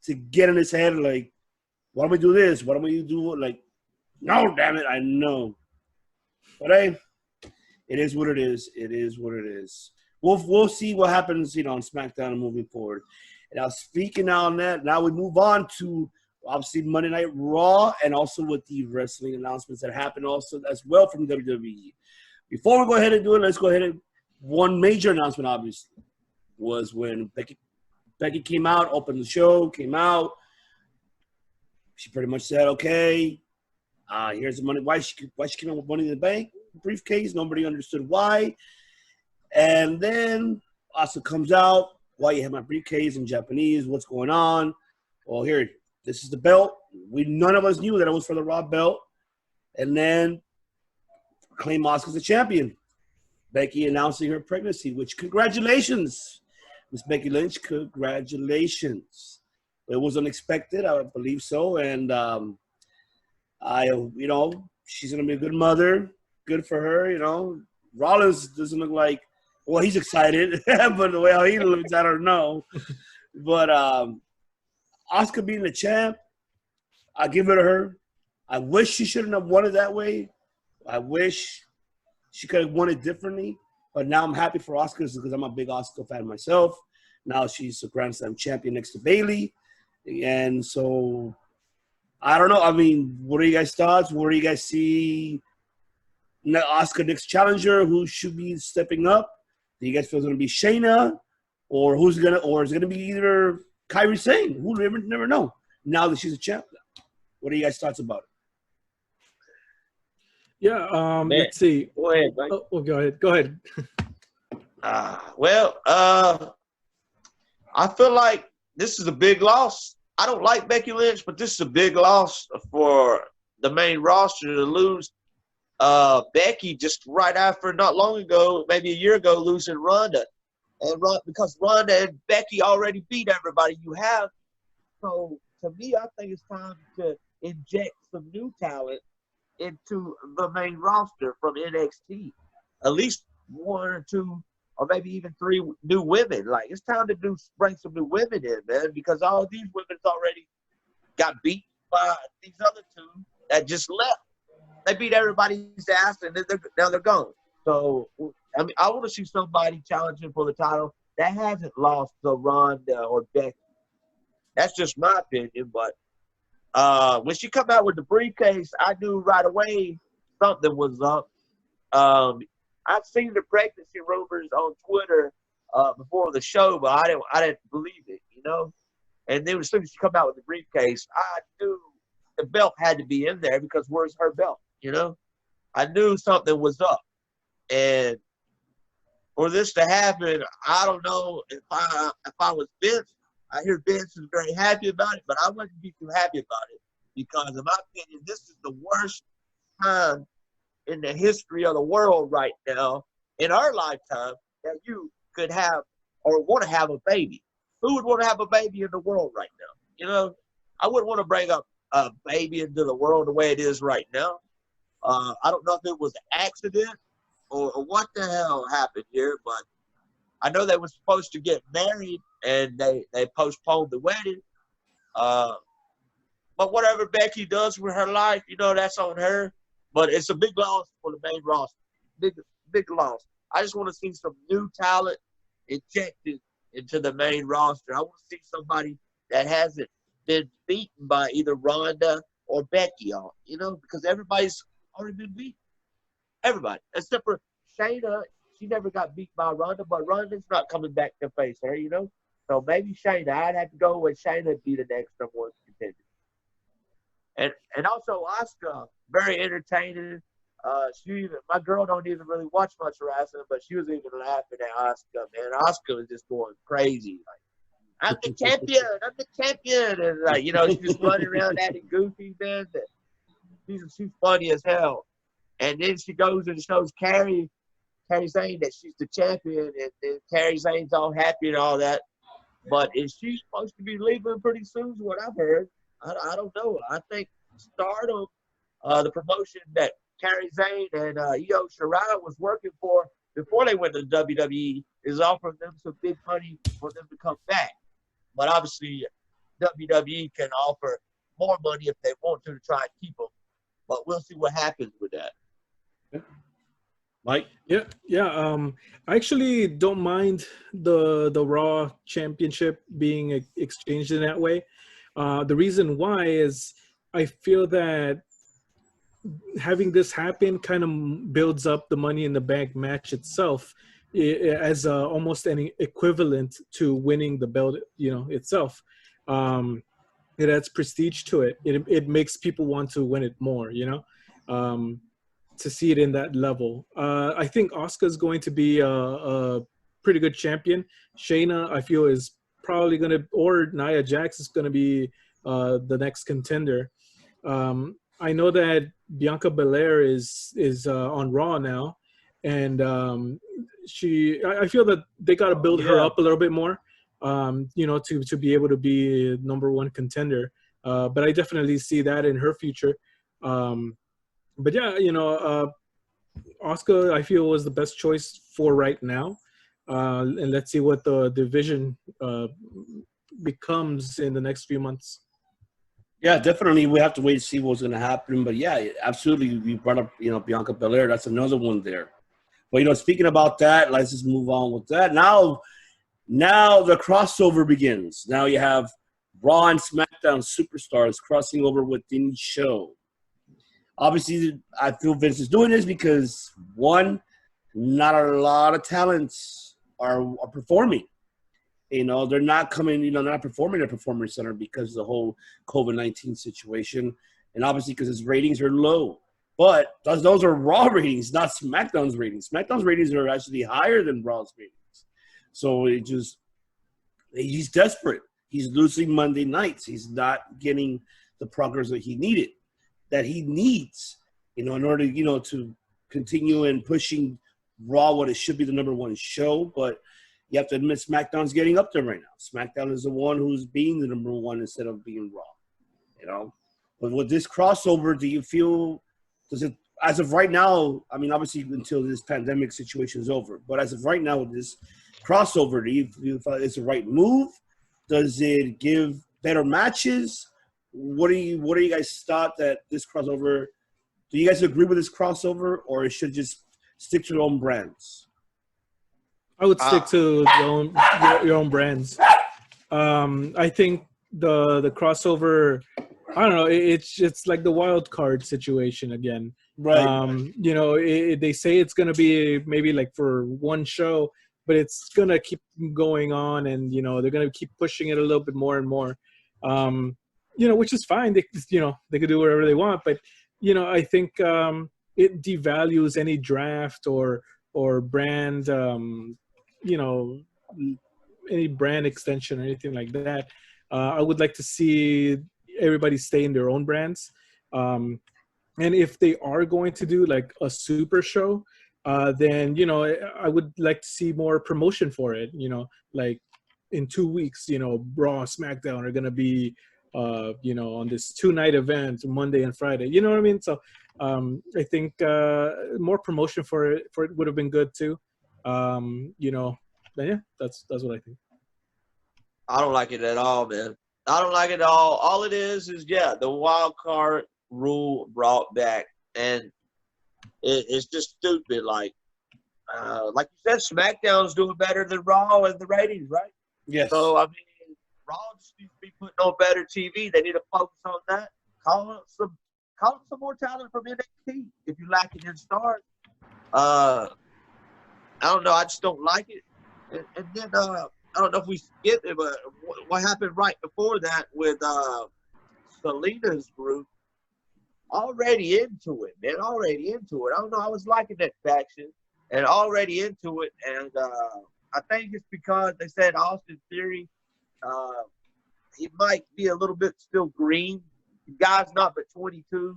to get in his head, like, why don't we do this? Why don't we do like, no, damn it, I know. But hey, it is what it is. It is what it is. We'll see what happens, on SmackDown and moving forward. And now speaking on that, now we move on to obviously Monday Night Raw and also with the wrestling announcements that happened also as well from WWE. Before we go ahead and do it, let's go ahead and one major announcement obviously was when Becky came out, opened the show, came out. She pretty much said, okay, here's the money. Why she came out with Money in the Bank briefcase. Nobody understood why. And then Asuka comes out. Why you have my briefcase in Japanese? What's going on? Well, here, this is the belt. None of us knew that it was for the Raw belt. And then claim Asuka's the champion. Becky announcing her pregnancy, which congratulations, Miss Becky Lynch. Congratulations. It was unexpected, I believe so. And she's gonna be a good mother. Good for her, Rollins doesn't look like, well, he's excited, but the way how he looks, I don't know. But Asuka being the champ, I give it to her. I wish she shouldn't have won it that way. I wish she could have won it differently. But now I'm happy for Asuka because I'm a big Asuka fan myself. Now she's a Grand Slam champion next to Bayley. And so, I don't know. I mean, what are you guys' thoughts? Where do you guys see Asuka next challenger? Who should be stepping up? Do you guys feel it's going to be Shayna? Or is it going to be either Kairi Sane? Who never know now that she's a champ. What are you guys' thoughts about it? Yeah, let's see. Go ahead, Mike. Go ahead. Go ahead. I feel like this is a big loss. I don't like Becky Lynch, but this is a big loss for the main roster to lose Becky just right after, not long ago, maybe a year ago, losing Ronda. And because Ronda and Becky already beat everybody you have. So, to me, I think it's time to inject some new talent into the main roster from NXT. At least one or two, or maybe even three new women. Like, it's time to bring some new women in, man, because all these women's already got beat by these other two that just left. They beat everybody's ass, and now they're gone. So, I mean, I want to see somebody challenging for the title that hasn't lost to Ronda or Becky. That's just my opinion, but when she come out with the briefcase, I knew right away something was up. I've seen the pregnancy rumors on Twitter before the show, but I didn't believe it, And then as soon as she come out with the briefcase, I knew the belt had to be in there because where's her belt, I knew something was up. And for this to happen, I don't know if I was Vince. I hear Vince is very happy about it, but I wouldn't be too happy about it because, in my opinion, this is the worst time in the history of the world right now, in our lifetime, that you could have or want to have a baby. Who would want to have a baby in the world right now? I wouldn't want to bring up a baby into the world the way it is right now. I don't know if it was an accident or what the hell happened here, but I know they were supposed to get married and they postponed the wedding. But whatever Becky does with her life, that's on her. But it's a big loss for the main roster. Big loss. I just want to see some new talent injected into the main roster. I want to see somebody that hasn't been beaten by either Ronda or Becky, because everybody's already been beaten. Everybody, except for Shayna. She never got beat by Ronda, but Ronda's not coming back to face her, So maybe Shayna. I'd have to go with Shayna be the next number one contender. And also Asuka, very entertaining. My girl don't even really watch much wrestling, but she was even laughing at Asuka, man. Asuka was just going crazy. Like, I'm the champion. I'm the champion. And like, she's just running around acting goofy, man. She's funny as hell. And then she goes and shows Carrie Zane that she's the champion, and then Carrie Zane's all happy and all that. But is she supposed to be leaving pretty soon? Is what I've heard. I don't know. I think Stardom, the promotion that Carrie Zane and Io Shirai was working for before they went to the WWE, is offering them some big money for them to come back. But obviously, WWE can offer more money if they want to try and keep them. But we'll see what happens with that. Mike? Yeah. I actually don't mind the Raw Championship being exchanged in that way. The reason why is I feel that having this happen kind of builds up the Money in the Bank match itself as almost an equivalent to winning the belt, itself. It adds prestige to it. It makes people want to win it more, to see it in that level. I think Asuka's going to be a pretty good champion. Shayna, I feel, is probably going to, or Nia Jax is going to be the next contender. I know that Bianca Belair is on Raw now, and I feel that they got to build her up a little bit more, to be able to be number one contender. But I definitely see that in her future. But yeah, Asuka, I feel, was the best choice for right now. And let's see what the division becomes in the next few months. Yeah, definitely. We have to wait to see what's going to happen. But yeah, absolutely. You brought up, Bianca Belair. That's another one there. But, speaking about that, let's just move on with that. Now the crossover begins. Now you have Raw and SmackDown superstars crossing over within each show. Obviously, I feel Vince is doing this because, one, not a lot of talents are performing. They're not coming, they're not performing at Performance Center because of the whole COVID-19 situation. And obviously because its ratings are low. But those are Raw ratings, not SmackDown's ratings. SmackDown's ratings are actually higher than Raw's ratings. So he's desperate. He's losing Monday nights. He's not getting the progress that he needs, in order, to continue and pushing Raw what it should be the number one show. But you have to admit SmackDown's getting up there right now. SmackDown is the one who's being the number one instead of being Raw, But with this crossover, do you feel, does it, as of right now, I mean, obviously until this pandemic situation is over, but as of right now with this crossover, do you feel it's the right move? Does it give better matches? What do you guys thought that this crossover, do you guys agree with this crossover, or it should just stick to their own brands? I would stick to your own brands. I think the crossover, I don't know, it's like the wild card situation again. Right. They say it's going to be maybe like for one show, but it's going to keep going on, and they're going to keep pushing it a little bit more and more. Which is fine. They could do whatever they want, but I think it devalues any draft or brand, any brand extension or anything like that. I would like to see everybody stay in their own brands. And if they are going to do like a super show, then, I would like to see more promotion for it, like in 2 weeks, Raw, SmackDown are going to be, on this 2-night event, Monday and Friday, you know what I mean? So I think more promotion for it would have been good too. But yeah, that's what I think. I don't like it at all, man. I don't like it at all. All it is the wild card rule brought back, and it's just stupid. Like you said, SmackDown's doing better than Raw in the ratings, right? Yes. So I mean, Raw just needs to be putting on better TV. They need to focus on that. Call up some more talent from NXT if you lack it in stars. I don't know. I just don't like it. And then I don't know if we skipped it, but what happened right before that with Selena's group? Already into it, man. Already into it. I don't know. I was liking that faction and already into it. And I think it's because they said Austin Theory he might be a little bit still green. The guy's not but 22.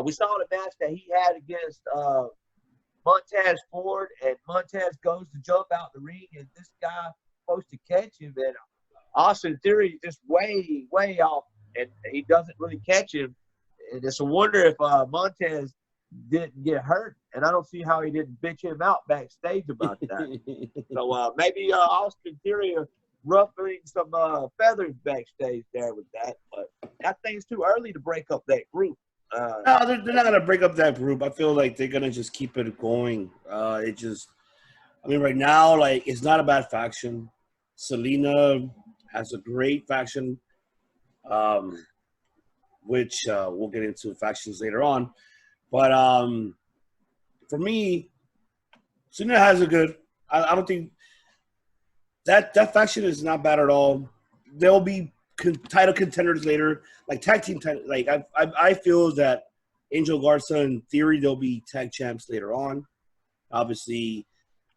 We saw the match that he had against Montez Ford, and Montez goes to jump out the ring, and this guy supposed to catch him, and Austin Theory just way off, and he doesn't really catch him. And it's a wonder if Montez didn't get hurt, and I don't see how he didn't bitch him out backstage about that. So maybe Austin Theory ruffling some feathers backstage there with that, but I think it's too early to break up that group. No, they're not going to break up that group. I feel like they're going to just keep it going. Right now, like, it's not a bad faction. Selena has a great faction, which we'll get into factions later on. But for me, Selena has a good – I don't think that faction is not bad at all. There'll be title contenders later, like tag team title. Like I feel that Angel Garza and Theory, they'll be tag champs later on. Obviously,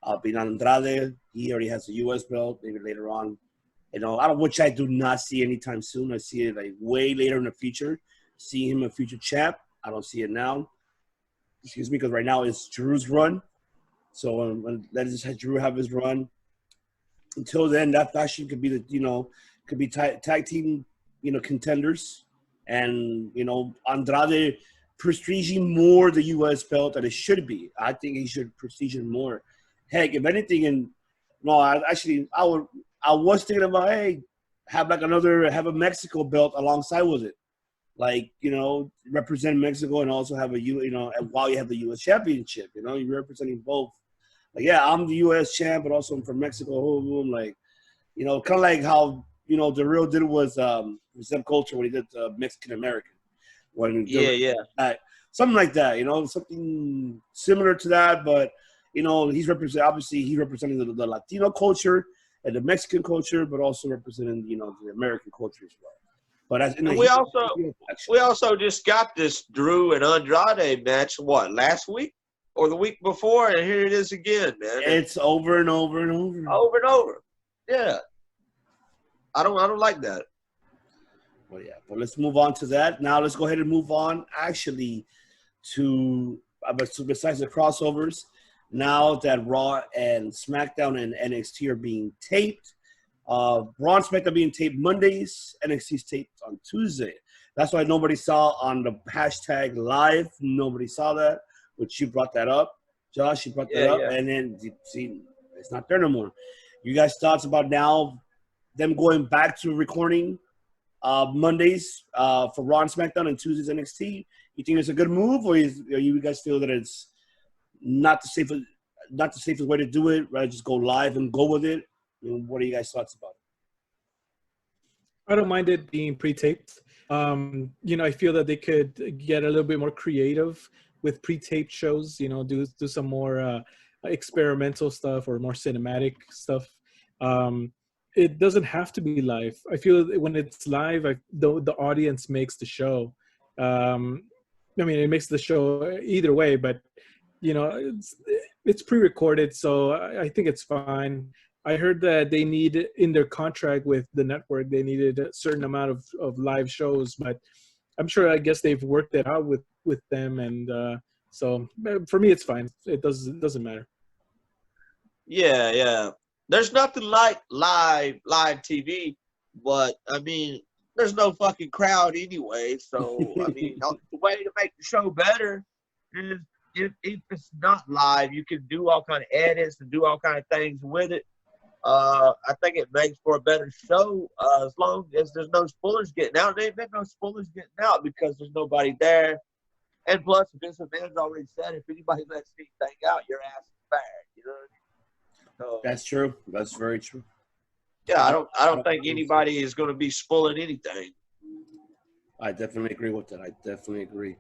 Binan Andrade, he already has a U.S. belt. Maybe later on, which I do not see anytime soon. I see it like way later in the future. See him a future champ. I don't see it now. Excuse me, because right now it's Drew's run. So let's just have Drew have his run. Until then, that faction could be could be tag team, contenders, and Andrade prestiging more the U.S. belt than it should be. I think he should prestige it more. Heck, if anything, I was thinking about have a Mexico belt alongside with it, like represent Mexico and also have while you have the U.S. championship, you're representing both. Like, yeah, I'm the U.S. champ, but also I'm from Mexico. Like, kind of like how. The real did was Zeb Culture when he did Mexican American. Something like that, something similar to that, but he's representing the Latino culture and the Mexican culture, but also representing the American culture as well. But we also just got this Drew and Andrade match last week or the week before, and here it is again, man. It's over and over and over. Over and over. Yeah. I don't like that. Well, yeah, but let's move on to that. Now let's go ahead and move on to besides the crossovers, now that Raw and SmackDown and NXT are being taped. Raw and SmackDown being taped Mondays, NXT's taped on Tuesday. That's why nobody saw on the hashtag live. Nobody saw that, which you brought that up. Josh, you brought that up. Yeah. And then, see, it's not there no more. You guys' thoughts about now them going back to recording Mondays for Raw and SmackDown and Tuesdays NXT? You think it's a good move, or you guys feel that it's not the safest way to do it? Rather just go live and go with it. What are you guys' thoughts about it? I don't mind it being pre-taped. I feel that they could get a little bit more creative with pre-taped shows. Do some more experimental stuff or more cinematic stuff. It doesn't have to be live. I feel that when it's live, the audience makes the show. It makes the show either way, but it's pre-recorded, so I think it's fine. I heard that they need in their contract with the network, they needed a certain amount of live shows, but I'm sure, I guess they've worked it out with them, and so for me, it's fine. It doesn't matter. Yeah. There's nothing like live TV, but there's no fucking crowd anyway. So the way to make the show better is if it's not live, you can do all kind of edits and do all kind of things with it. I think it makes for a better show as long as there's no spoilers getting out. There ain't been no spoilers getting out because there's nobody there. And plus, Vince McMahon's already said if anybody lets anything out, your ass is fired. You know what I mean? So, that's true. That's very true. Yeah, I don't think anybody is going to be spoiling anything. I definitely agree with that. I definitely agree.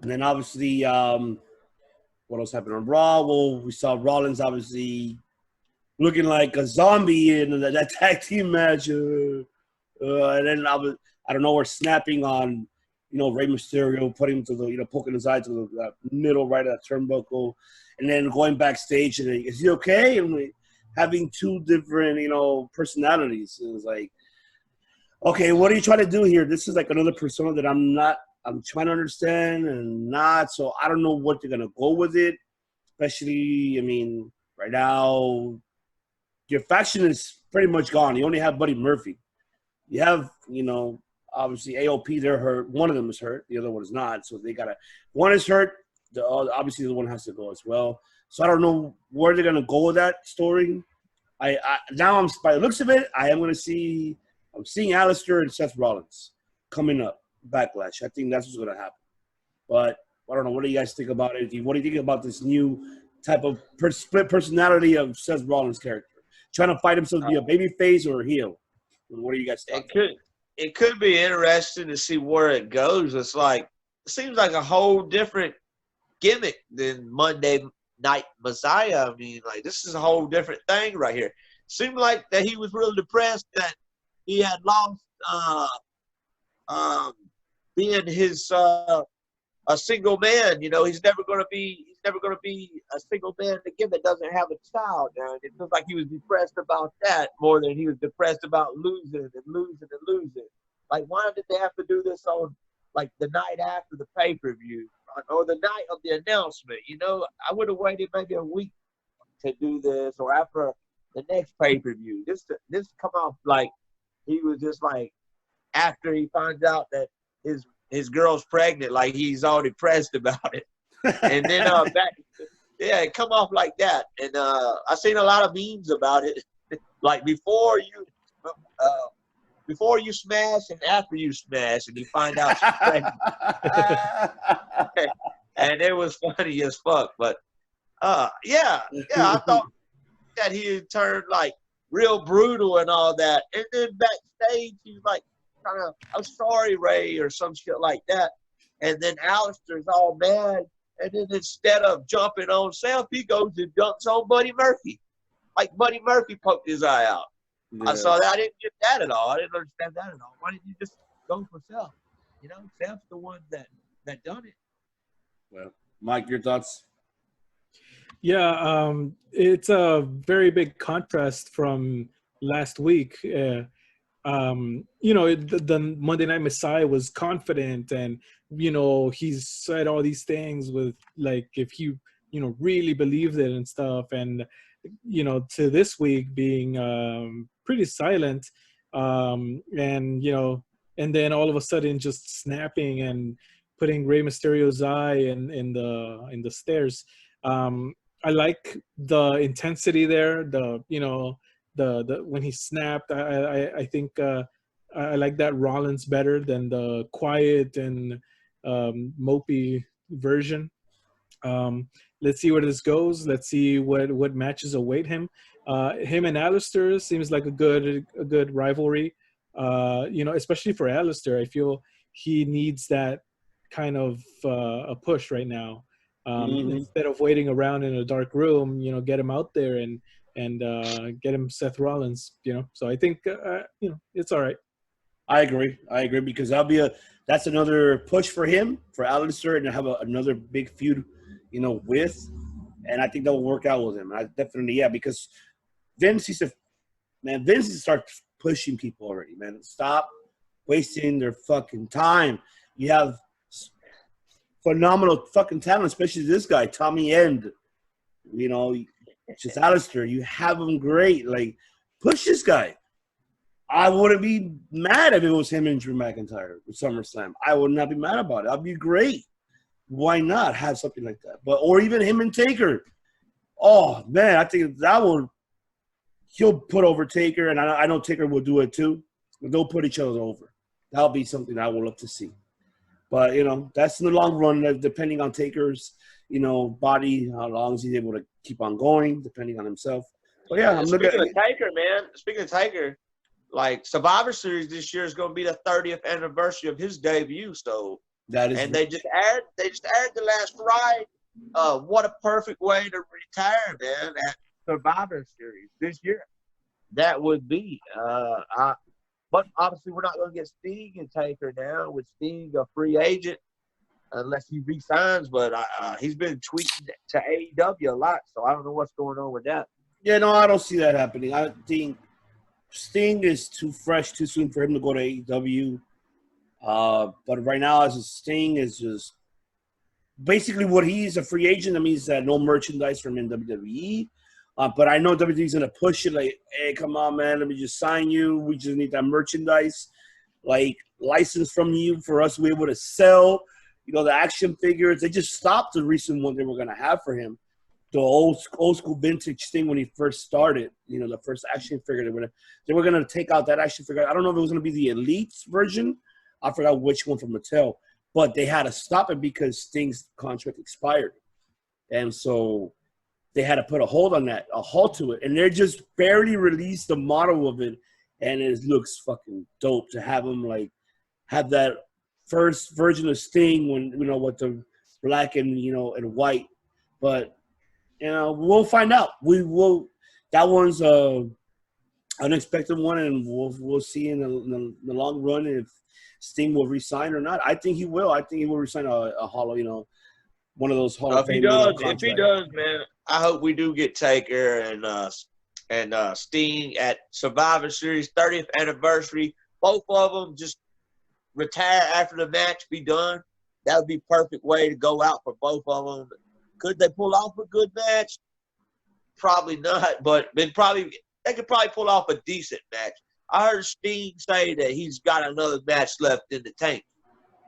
And then obviously, what else happened on Raw? Well, we saw Rollins obviously looking like a zombie in that tag team match. And then I don't know, we're snapping on, Rey Mysterio, putting him to the, poking his eye to the middle right of that turnbuckle, and then going backstage and is he okay? And having two different, personalities. It was like, Okay, what are you trying to do here? This is like another persona that I'm trying to understand and not. So I don't know what they're going to go with it. Especially, I mean, right now, your faction is pretty much gone. You only have Buddy Murphy. You have, obviously AOP, they're hurt. One of them is hurt. The other one is not. So they got to – one is hurt. Obviously, the one has to go as well. So I don't know where they're going to go with that story. By the looks of it, I'm seeing Alistair and Seth Rollins coming up, Backlash. I think that's what's going to happen. But I don't know. What do you guys think about it? What do you think about this new type of split personality of Seth Rollins' character? Trying to fight himself to be a baby face or a heel? What do you guys think? It could be interesting to see where it goes. It seems like a whole different gimmick than Monday Night Messiah. I mean, like, this is a whole different thing right here. Seemed like that he was really depressed that he had lost being his a single man. He's never gonna be a single man again that doesn't have a child. Now it feels like he was depressed about that more than he was depressed about losing. Like, why did they have to do this on like the night after the pay-per-view or the night of the announcement? I would have waited maybe a week to do this, or after the next pay-per-view. This come off like he was just like, after he finds out that his girl's pregnant, like he's all depressed about it. And then it come off like that. And I seen a lot of memes about it. Like before you smash and after you smash, and you find out she's pregnant. And it was funny as fuck. But I thought that he turned like real brutal and all that. And then backstage he was like, kind of, I'm sorry, Ray, or some shit like that. And then Alistair's all mad. And then instead of jumping on Seth, he goes and dunks on Buddy Murphy. Like Buddy Murphy poked his eye out. Yeah. I saw that. I didn't get that at all. I didn't understand that at all. Why didn't you just go for Seth? Seth's the one that done it. Well, Mike, your thoughts? Yeah, it's a very big contrast from last week. The Monday Night Messiah was confident, and he said all these things with like, if he really believed it and stuff, and to this week being pretty silent, and then all of a sudden just snapping and putting Rey Mysterio's eye in the stairs. I like the intensity there. The when he snapped, I think I like that Rollins better than the quiet and mopey version. Let's see where this goes. Let's see what matches await him. Him and Alistair seems like a good rivalry. Especially for Alistair, I feel he needs that kind of a push right now. Instead of waiting around in a dark room, get him out there and get him Seth Rollins. So I think it's all right. I agree because that's another push for him, for Alistair, and to have another big feud, with, and I think that will work out with him. I definitely, because Vince needs to start pushing people already, man. Stop wasting their fucking time. You have phenomenal fucking talent, especially this guy, Tommy End. Just Alistair. You have him great. Like, push this guy. I wouldn't be mad if it was him and Drew McIntyre with SummerSlam. I would not be mad about it. That'd be great. Why not have something like that? Or even him and Taker. Oh, man, I think he'll put over Taker, and I know Taker will do it too. But they'll put each other over. That'll be something I would love to see. But, that's in the long run, depending on Taker's, body, how long is he able to keep on going, depending on himself. But, yeah, I'm looking at Taker, man. Speaking of Taker, like, Survivor Series this year is going to be the 30th anniversary of his debut. So, that is, and they just aired the last ride. What a perfect way to retire, man, at Survivor Series this year. That would be. But obviously, we're not going to get Sting and Taker now, with Sting a free agent unless he resigns. But he's been tweeting to AEW a lot, so I don't know what's going on with that. Yeah, no, I don't see that happening. I think Sting is too fresh, too soon for him to go to AEW. But right now, as a Sting is just basically what he's a free agent. That means that no merchandise from in WWE. But I know WWE's gonna push it like, hey, come on, man, let me just sign you. We just need that merchandise, like license from you for us to be able to sell. The action figures. They just stopped the recent one they were gonna have for him. The old school vintage thing when he first started, the first action figure they were gonna take out that action figure. I don't know if it was gonna be the Elite's version. I forgot which one from Mattel, but they had to stop it because Sting's contract expired, and so they had to put a halt to it, and they just barely released the model of it, and it looks fucking dope to have him have that first version of Sting when with the black and and white, but. We'll find out. We will. That one's an unexpected one, and we'll see in the long run if Sting will resign or not. I think he will. I think he will resign a Hall. One of those Hall of Fame. If he does, man, I hope we do get Taker and Sting at Survivor Series 30th anniversary. Both of them just retire after the match be done. That would be perfect way to go out for both of them. Could they pull off a good match? Probably not, but they could probably pull off a decent match. I heard Sting say that he's got another match left in the tank.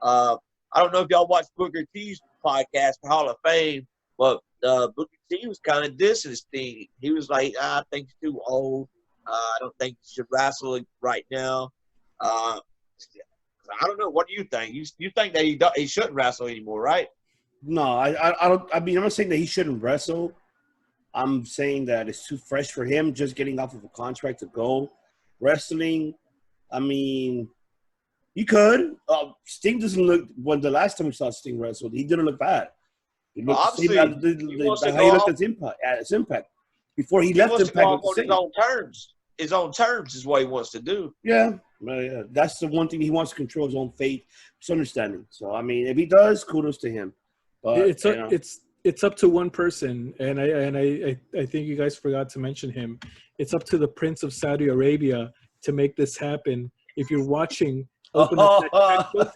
I don't know if y'all watched Booker T's podcast for Hall of Fame, but Booker T was kind of dissing Sting. He was like, I think he's too old. I don't think he should wrestle right now. I don't know. What do you think? You think that he shouldn't wrestle anymore, right? No, I don't. I mean, I'm not saying that he shouldn't wrestle. I'm saying that it's too fresh for him just getting off of a contract to go wrestling. I mean, he could. Sting doesn't look. When the last time we saw Sting wrestle, he didn't look bad. He looked obviously, how he looked at his impact before he left Impact. On his own terms. His own terms is what he wants to do. Yeah. That's the one thing he wants to control his own fate. It's understanding. So I mean, if he does, kudos to him. But, it's up to one person, and I think you guys forgot to mention him. It's up to the Prince of Saudi Arabia to make this happen. If you're watching, open up that checkbook,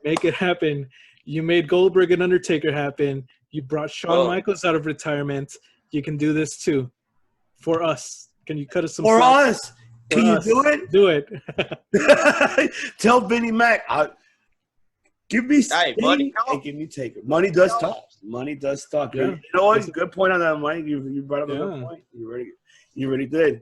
make it happen. You made Goldberg and Undertaker happen. You brought Shawn Michaels out of retirement. You can do this too. For us. Can you cut us some For slack? us. Can you do it? Do it. Tell Vinnie Mac. Give me Sting and give me Taker. Money does talk. Money does talk. Yeah. You know what? Good point on that, Mike. You brought up a good point. You really did.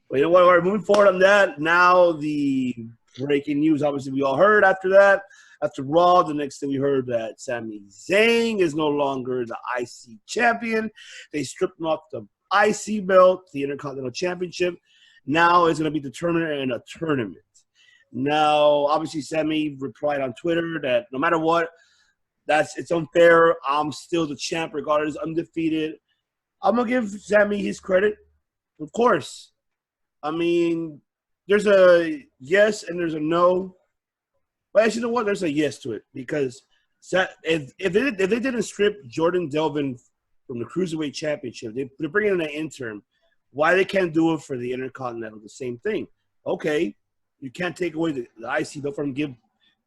But you know what? All right, moving forward on that. Now the breaking news. Obviously, we all heard after that. After Raw, the next thing we heard that Sami Zayn is no longer the IC champion. They stripped him off the IC belt, the Intercontinental Championship. Now it's going to be determined in a tournament. Now, obviously, Sami replied on Twitter that no matter what, it's unfair. I'm still the champ, regardless, undefeated. I'm going to give Sami his credit, of course. I mean, there's a yes and there's a no. But actually, you know what? There's a yes to it because if they didn't strip Jordan Devlin from the Cruiserweight Championship, they're bringing in an interim. Why they can't do it for the Intercontinental? The same thing. Okay. You can't take away the IC belt from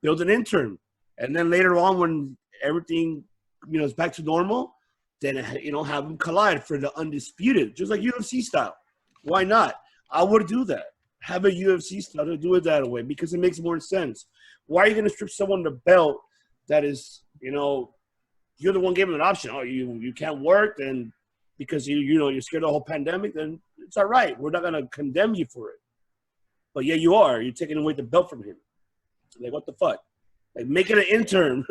build an interim. And then later on when everything, is back to normal, then, have them collide for the undisputed, just like UFC style. Why not? I would do that. Have a UFC style to do it that way because it makes more sense. Why are you going to strip someone the belt that is, you're the one giving an option? Oh, you can't work, and because you're scared of the whole pandemic, then it's all right. We're not going to condemn you for it. But yeah, you are. You're taking away the belt from him. Like, what the fuck? Like, make it an interim.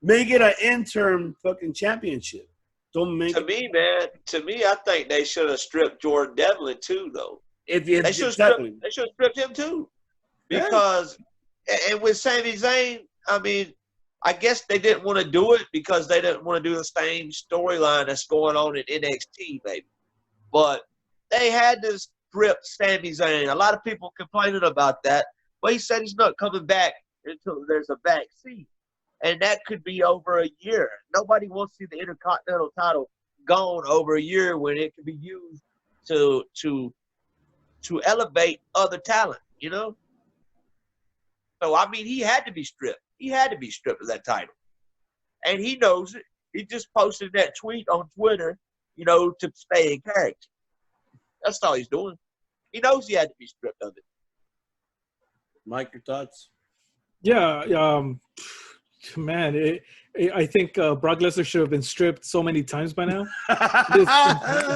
Make it an interim fucking championship. Don't make To me, I think they should have stripped Jordan Devlin too, though. They should have stripped him too. Because, and with Sami Zayn, I mean, I guess they didn't want to do it because they didn't want to do the same storyline that's going on in NXT, maybe. But they had to strip Sami Zayn. A lot of people complaining about that. But he said he's not coming back until there's a vaccine. And that could be over a year. Nobody wants to see the Intercontinental title gone over a year when it can be used to to elevate other talent, you know? So, I mean, he had to be stripped. He had to be stripped of that title. And he knows it. He just posted that tweet on Twitter, you know, to stay in character. That's all he's doing. He knows he had to be stripped of it. Mike, your thoughts? Yeah, man, I think Brock Lesnar should have been stripped so many times by now.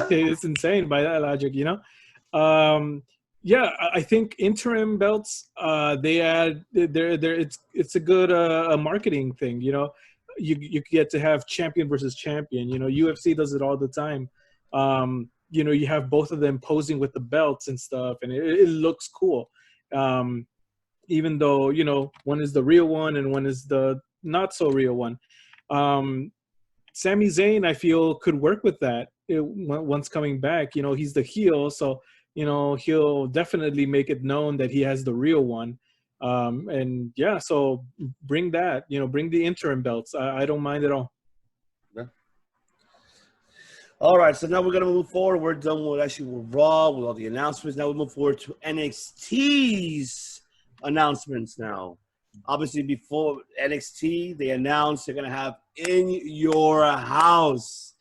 It's insane by that logic, you know. Yeah, I think interim belts. They add. It's a good marketing thing, you know. You get to have champion versus champion. You know, UFC does it all the time. You know, you have both of them posing with the belts and stuff, and it looks cool. Even though, you know, one is the real one and one is the not so real one. Sami Zayn, I feel, could work with that once coming back. You know, he's the heel, so, you know, he'll definitely make it known that he has the real one. And yeah, so bring that, you know, bring the interim belts. I don't mind at all. Yeah. All right, so now we're going to move forward. We're done with Raw, with all the announcements. Now we move forward to NXT's announcements now. Obviously, before NXT, they announced they're going to have In Your House.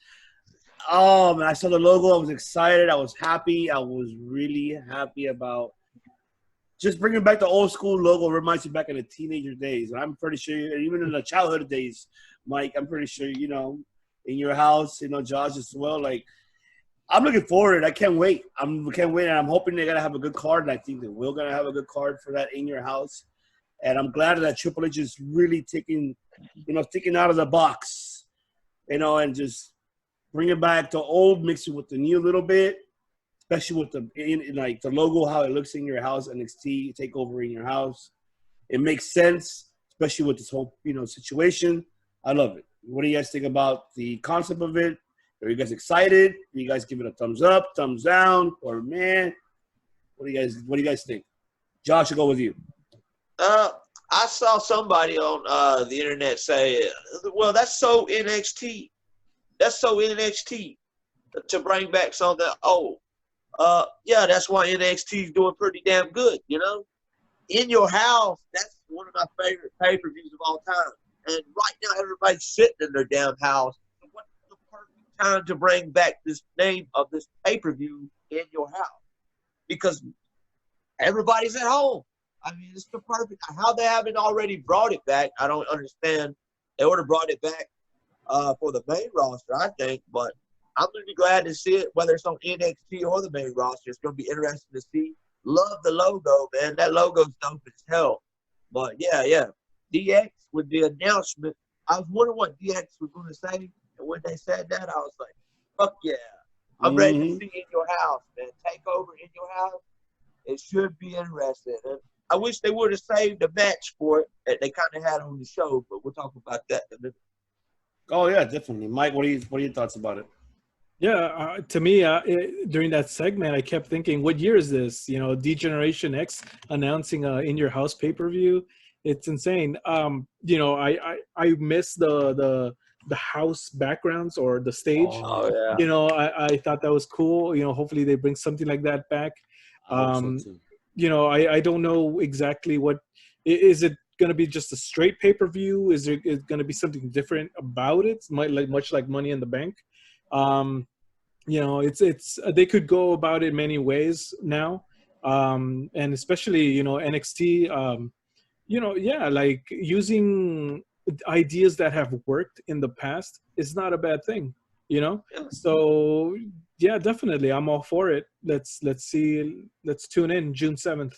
Oh, man, I saw the logo. I was excited. I was happy. I was really happy about just bringing back the old school logo. Reminds you back in the teenager days. And I'm pretty sure, even in the childhood days, Mike, I'm pretty sure, you know, In Your House, you know, Josh as well. Like, I'm looking forward. I can't wait. I can't wait, and I'm hoping they're gonna have a good card. And I think they will gonna have a good card for that In Your House. And I'm glad that Triple H is really thinking out of the box, you know, and just bringing back the old, mixing with the new a little bit, especially with the logo, how it looks In Your House, NXT Takeover In Your House. It makes sense, especially with this whole, you know, situation. I love it. What do you guys think about the concept of it? Are you guys excited? Do you guys give it a thumbs up, thumbs down, or man? What do you guys think? Josh, I'll go with you. I saw somebody on the internet say, well, that's so NXT. That's so NXT to bring back something old. Yeah, that's why NXT is doing pretty damn good, you know? In Your House, that's one of my favorite pay-per-views of all time. And right now, everybody's sitting in their damn house. What's the perfect time to bring back this name of this pay-per-view In Your House? Because everybody's at home. I mean, it's the perfect. How they haven't already brought it back, I don't understand. They would have brought it back for the main roster, I think. But I'm going to be glad to see it, whether it's on NXT or the main roster. It's going to be interesting to see. Love the logo, man. That logo's dope as hell. But, yeah. DX with the announcement. I was wondering what DX was going to say. And when they said that, I was like, fuck yeah. I'm ready to see In Your House, man. Take over In Your House. It should be interesting. And I wish they would have saved a match for it that they kind of had on the show, but we'll talk about that in a minute. Oh, yeah, definitely. Mike, what are your thoughts about it? Yeah, to me, during that segment, I kept thinking, what year is this? You know, D-Generation X announcing In Your House pay-per-view. It's insane. You know, I miss the house backgrounds or the stage. Oh, yeah. You know, I thought that was cool. You know, hopefully they bring something like that back. I hope so too. You know, I don't know exactly what is it going to be. Just a straight pay-per-view? Is there going to be something different about it? Much like Money in the Bank. You know, it's they could go about it many ways now, and especially, you know, NXT. You know, yeah, like using ideas that have worked in the past is not a bad thing, you know? So, yeah, definitely. I'm all for it. Let's see. Let's tune in June 7th.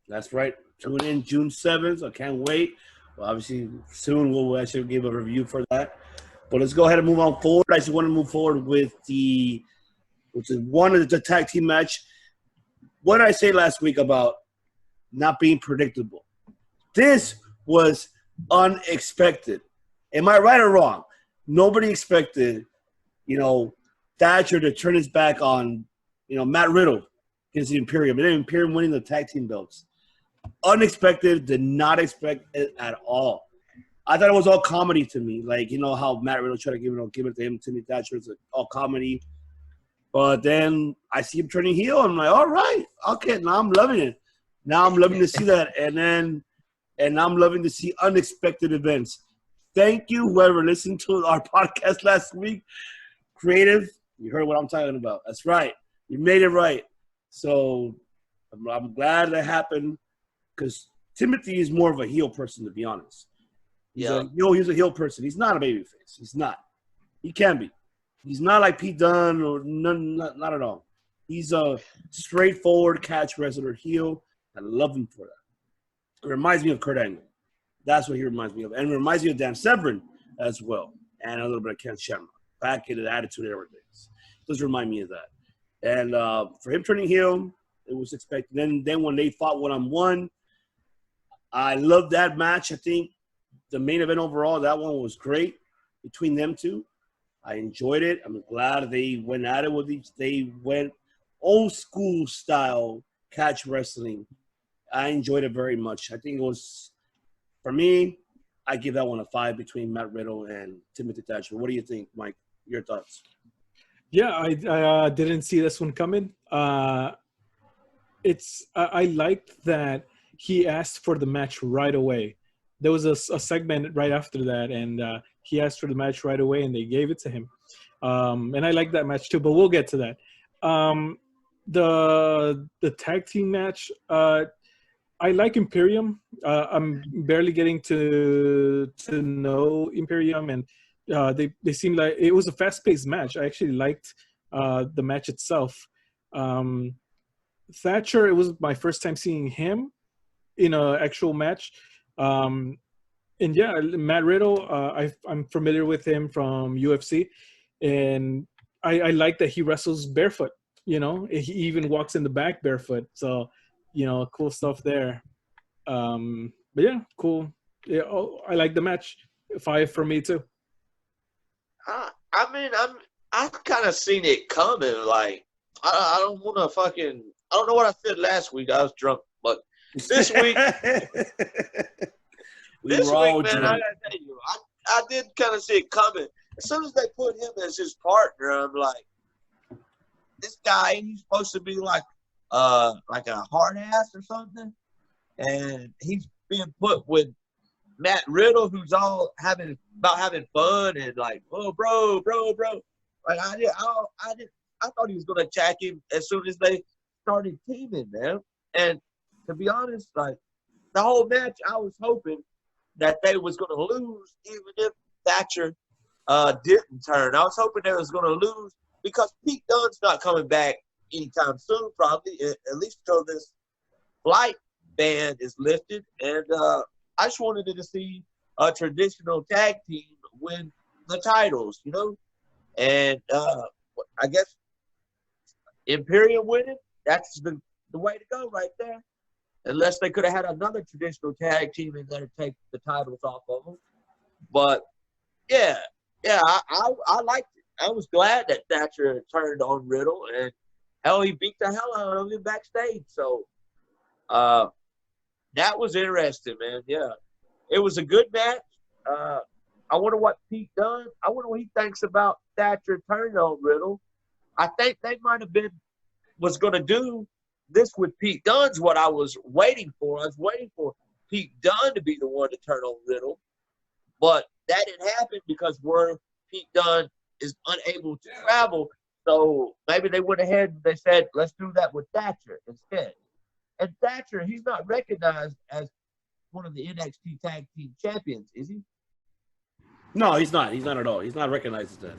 That's right. Tune in June 7th. I can't wait. Well, obviously, soon we'll actually give a review for that. But let's go ahead and move on forward. I just want to move forward with which is one of the tag team match. What did I say last week about not being predictable? This was unexpected. Am I right or wrong? Nobody expected, you know, Thatcher to turn his back on, you know, Matt Riddle against the Imperium. And then Imperium winning the tag team belts. Unexpected, did not expect it at all. I thought it was all comedy to me. Like, you know, how Matt Riddle tried to give it to him, Timmy Thatcher. It's all comedy. But then I see him turning heel. I'm like, all right, okay, now I'm loving it. Now I'm loving to see that. And I'm loving to see unexpected events. Thank you, whoever listened to our podcast last week. Creative, you heard what I'm talking about. That's right. You made it right. So I'm glad that happened because Timothy is more of a heel person, to be honest. He's a heel person. He's not a babyface. He's not. He can be. He's not like Pete Dunne or not at all. He's a straightforward catch wrestler heel. I love him for that. It reminds me of Kurt Angle. That's what he reminds me of. And it reminds me of Dan Severn as well. And a little bit of Ken Shamrock. Back in the Attitude Era days. Does remind me of that. And for him turning heel, it was expected. Then when they fought one-on-one, I loved that match. I think the main event overall, that one was great between them two. I enjoyed it. I'm glad they went at it with each. They went old school style catch wrestling. I enjoyed it very much. I think it was, for me, I give that one a 5 between Matt Riddle and Timothy Thatcher. What do you think, Mike? Your thoughts? Yeah, I didn't see this one coming. I liked that he asked for the match right away. There was a segment right after that, and he asked for the match right away, and they gave it to him. And I like that match too, but we'll get to that. The tag team match, I like Imperium. I'm barely getting to know Imperium, and they seem like it was a fast-paced match. I actually liked the match itself. Thatcher, it was my first time seeing him in an actual match. And yeah, Matt Riddle, I'm familiar with him from UFC, and I like that he wrestles barefoot. You know, he even walks in the back barefoot. So, you know, cool stuff there. But yeah, cool. Yeah, I like the match. 5 for me too. I mean, I've kind of seen it coming. Like, I don't want to fucking. I don't know what I said last week. I was drunk, but this week, man, I gotta tell you, I did kind of see it coming. As soon as they put him as his partner, I'm like, this guy, he's supposed to be like a hard ass or something, and he's being put with Matt Riddle, who's all having fun and like, oh, bro. Like I thought he was gonna attack him as soon as they started teaming, man. And to be honest, like the whole match, I was hoping that they was gonna lose, even if Thatcher didn't turn. I was hoping they was gonna lose because Pete Dunne's not coming back anytime soon, probably at least until this flight ban is lifted. And I just wanted to see a traditional tag team win the titles, you know? And I guess Imperium winning, that's the way to go right there. Unless they could have had another traditional tag team in there to take the titles off of them. But, yeah, I liked it. I was glad that Thatcher turned on Riddle, and hell, he beat the hell out of him backstage. So, that was interesting, man. Yeah. It was a good match. I wonder what Pete Dunne, I wonder what he thinks about Thatcher turning on Riddle. I think they might have was going to do this with Pete Dunne's what I was waiting for. I was waiting for Pete Dunne to be the one to turn on Riddle. But that didn't happen because Pete Dunne is unable to travel. So maybe they went ahead and they said, let's do that with Thatcher instead. And Thatcher, he's not recognized as one of the NXT Tag Team Champions, is he? No, he's not. He's not at all. He's not recognized as that.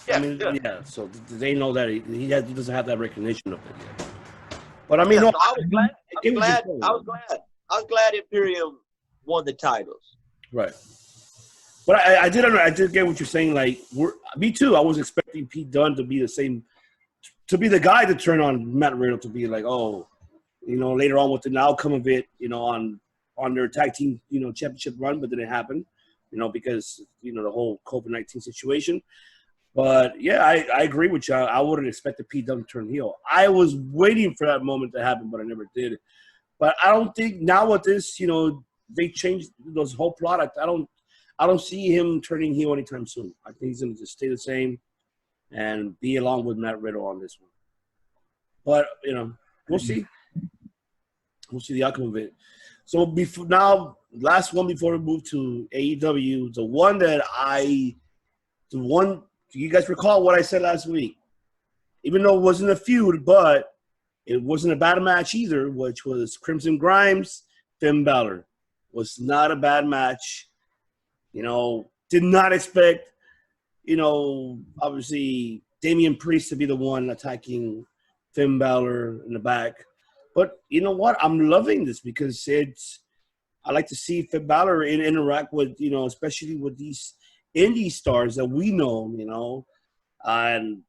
Yeah, I mean, yeah. So they know that he doesn't have that recognition of it yet. But I mean, yeah, no, so I was glad Imperium won the titles. Right. But I did get what you're saying. Like, me too. I was expecting Pete Dunne to be the guy to turn on Matt Riddle, to be like, oh, you know, later on with the outcome of it, you know, on their tag team, you know, championship run, but didn't happen, you know, because, you know, the whole COVID-19 situation. But yeah, I agree with you. I wouldn't expect the Pete Dunne to turn heel. I was waiting for that moment to happen, but I never did. But I don't think now with this, you know, they changed this whole product. I don't see him turning heel anytime soon. I think he's going to just stay the same. and be along with Matt Riddle on this one. But, we'll see. We'll see the outcome of it. So last one before we move to AEW, the one you guys recall what I said last week. Even though it wasn't a feud, but it wasn't a bad match either, which was Crimson Grimes, Finn Balor. Was not a bad match. Did not expect, obviously Damian Priest to be the one attacking Finn Balor in the back. But you know what? I'm loving this because I like to see Finn Balor interact with, especially with these indie stars that we know, and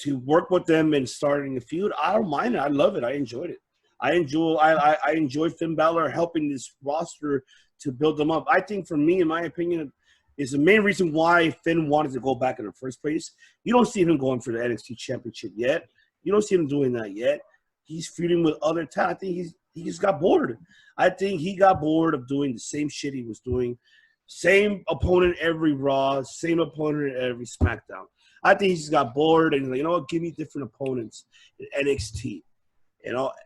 to work with them and starting a feud. I don't mind it. I love it. I enjoyed it. I enjoy Finn Balor helping this roster to build them up. I think, for me, in my opinion, is the main reason why Finn wanted to go back in the first place. You don't see him going for the NXT Championship yet. You don't see him doing that yet. He's feuding with other talent. I think he just got bored. I think he got bored of doing the same shit he was doing. Same opponent every Raw, same opponent every SmackDown. I think he just got bored and he's like, give me different opponents in NXT.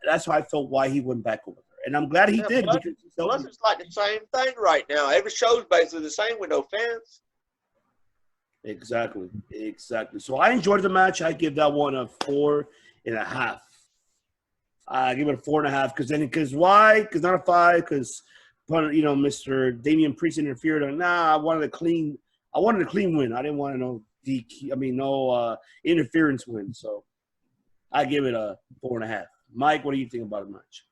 That's why I felt why he went back over there. And I'm glad he did. Plus, it's like the same thing right now. Every show's basically the same with no fans. Exactly. So I enjoyed the match. I give that one a 4.5. I give it a 4.5 because why? Because not a 5 because Mr. Damian Priest interfered. I wanted a clean win. I didn't want no interference win. So I give it a 4.5. Mike, what do you think about the match?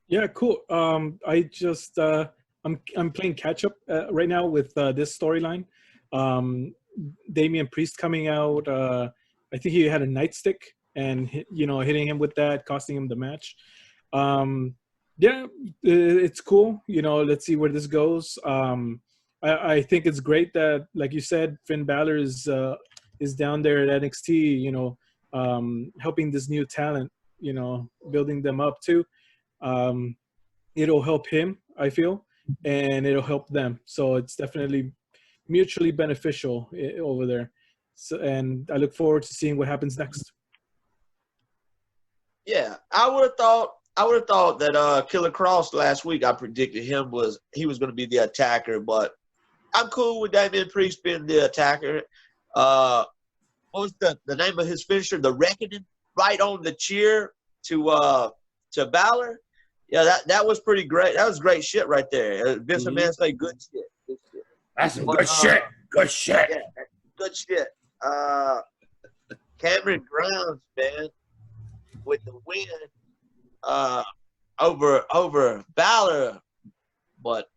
Yeah, cool. I just I'm playing catch up right now with this storyline. Damian Priest coming out. I think he had a nightstick and hitting him with that, costing him the match. Yeah, it's cool. Let's see where this goes. I think it's great that, like you said, Finn Balor is down there at NXT. Helping this new talent. Building them up too. It'll help him, I feel, and it'll help them. So it's definitely mutually beneficial over there. So, and I look forward to seeing what happens next. Yeah, I would have thought that Killer Cross last week, I predicted he was going to be the attacker, but I'm cool with Damian Priest being the attacker. What was the name of his finisher? The Reckoning, right on the cheer to Balor. Yeah, that was pretty great. That was great shit right there. Vince McMahon say good shit. Good shit. That's some good shit. Good shit. Yeah, good shit. Cameron Grimes, man, with the win over Balor. But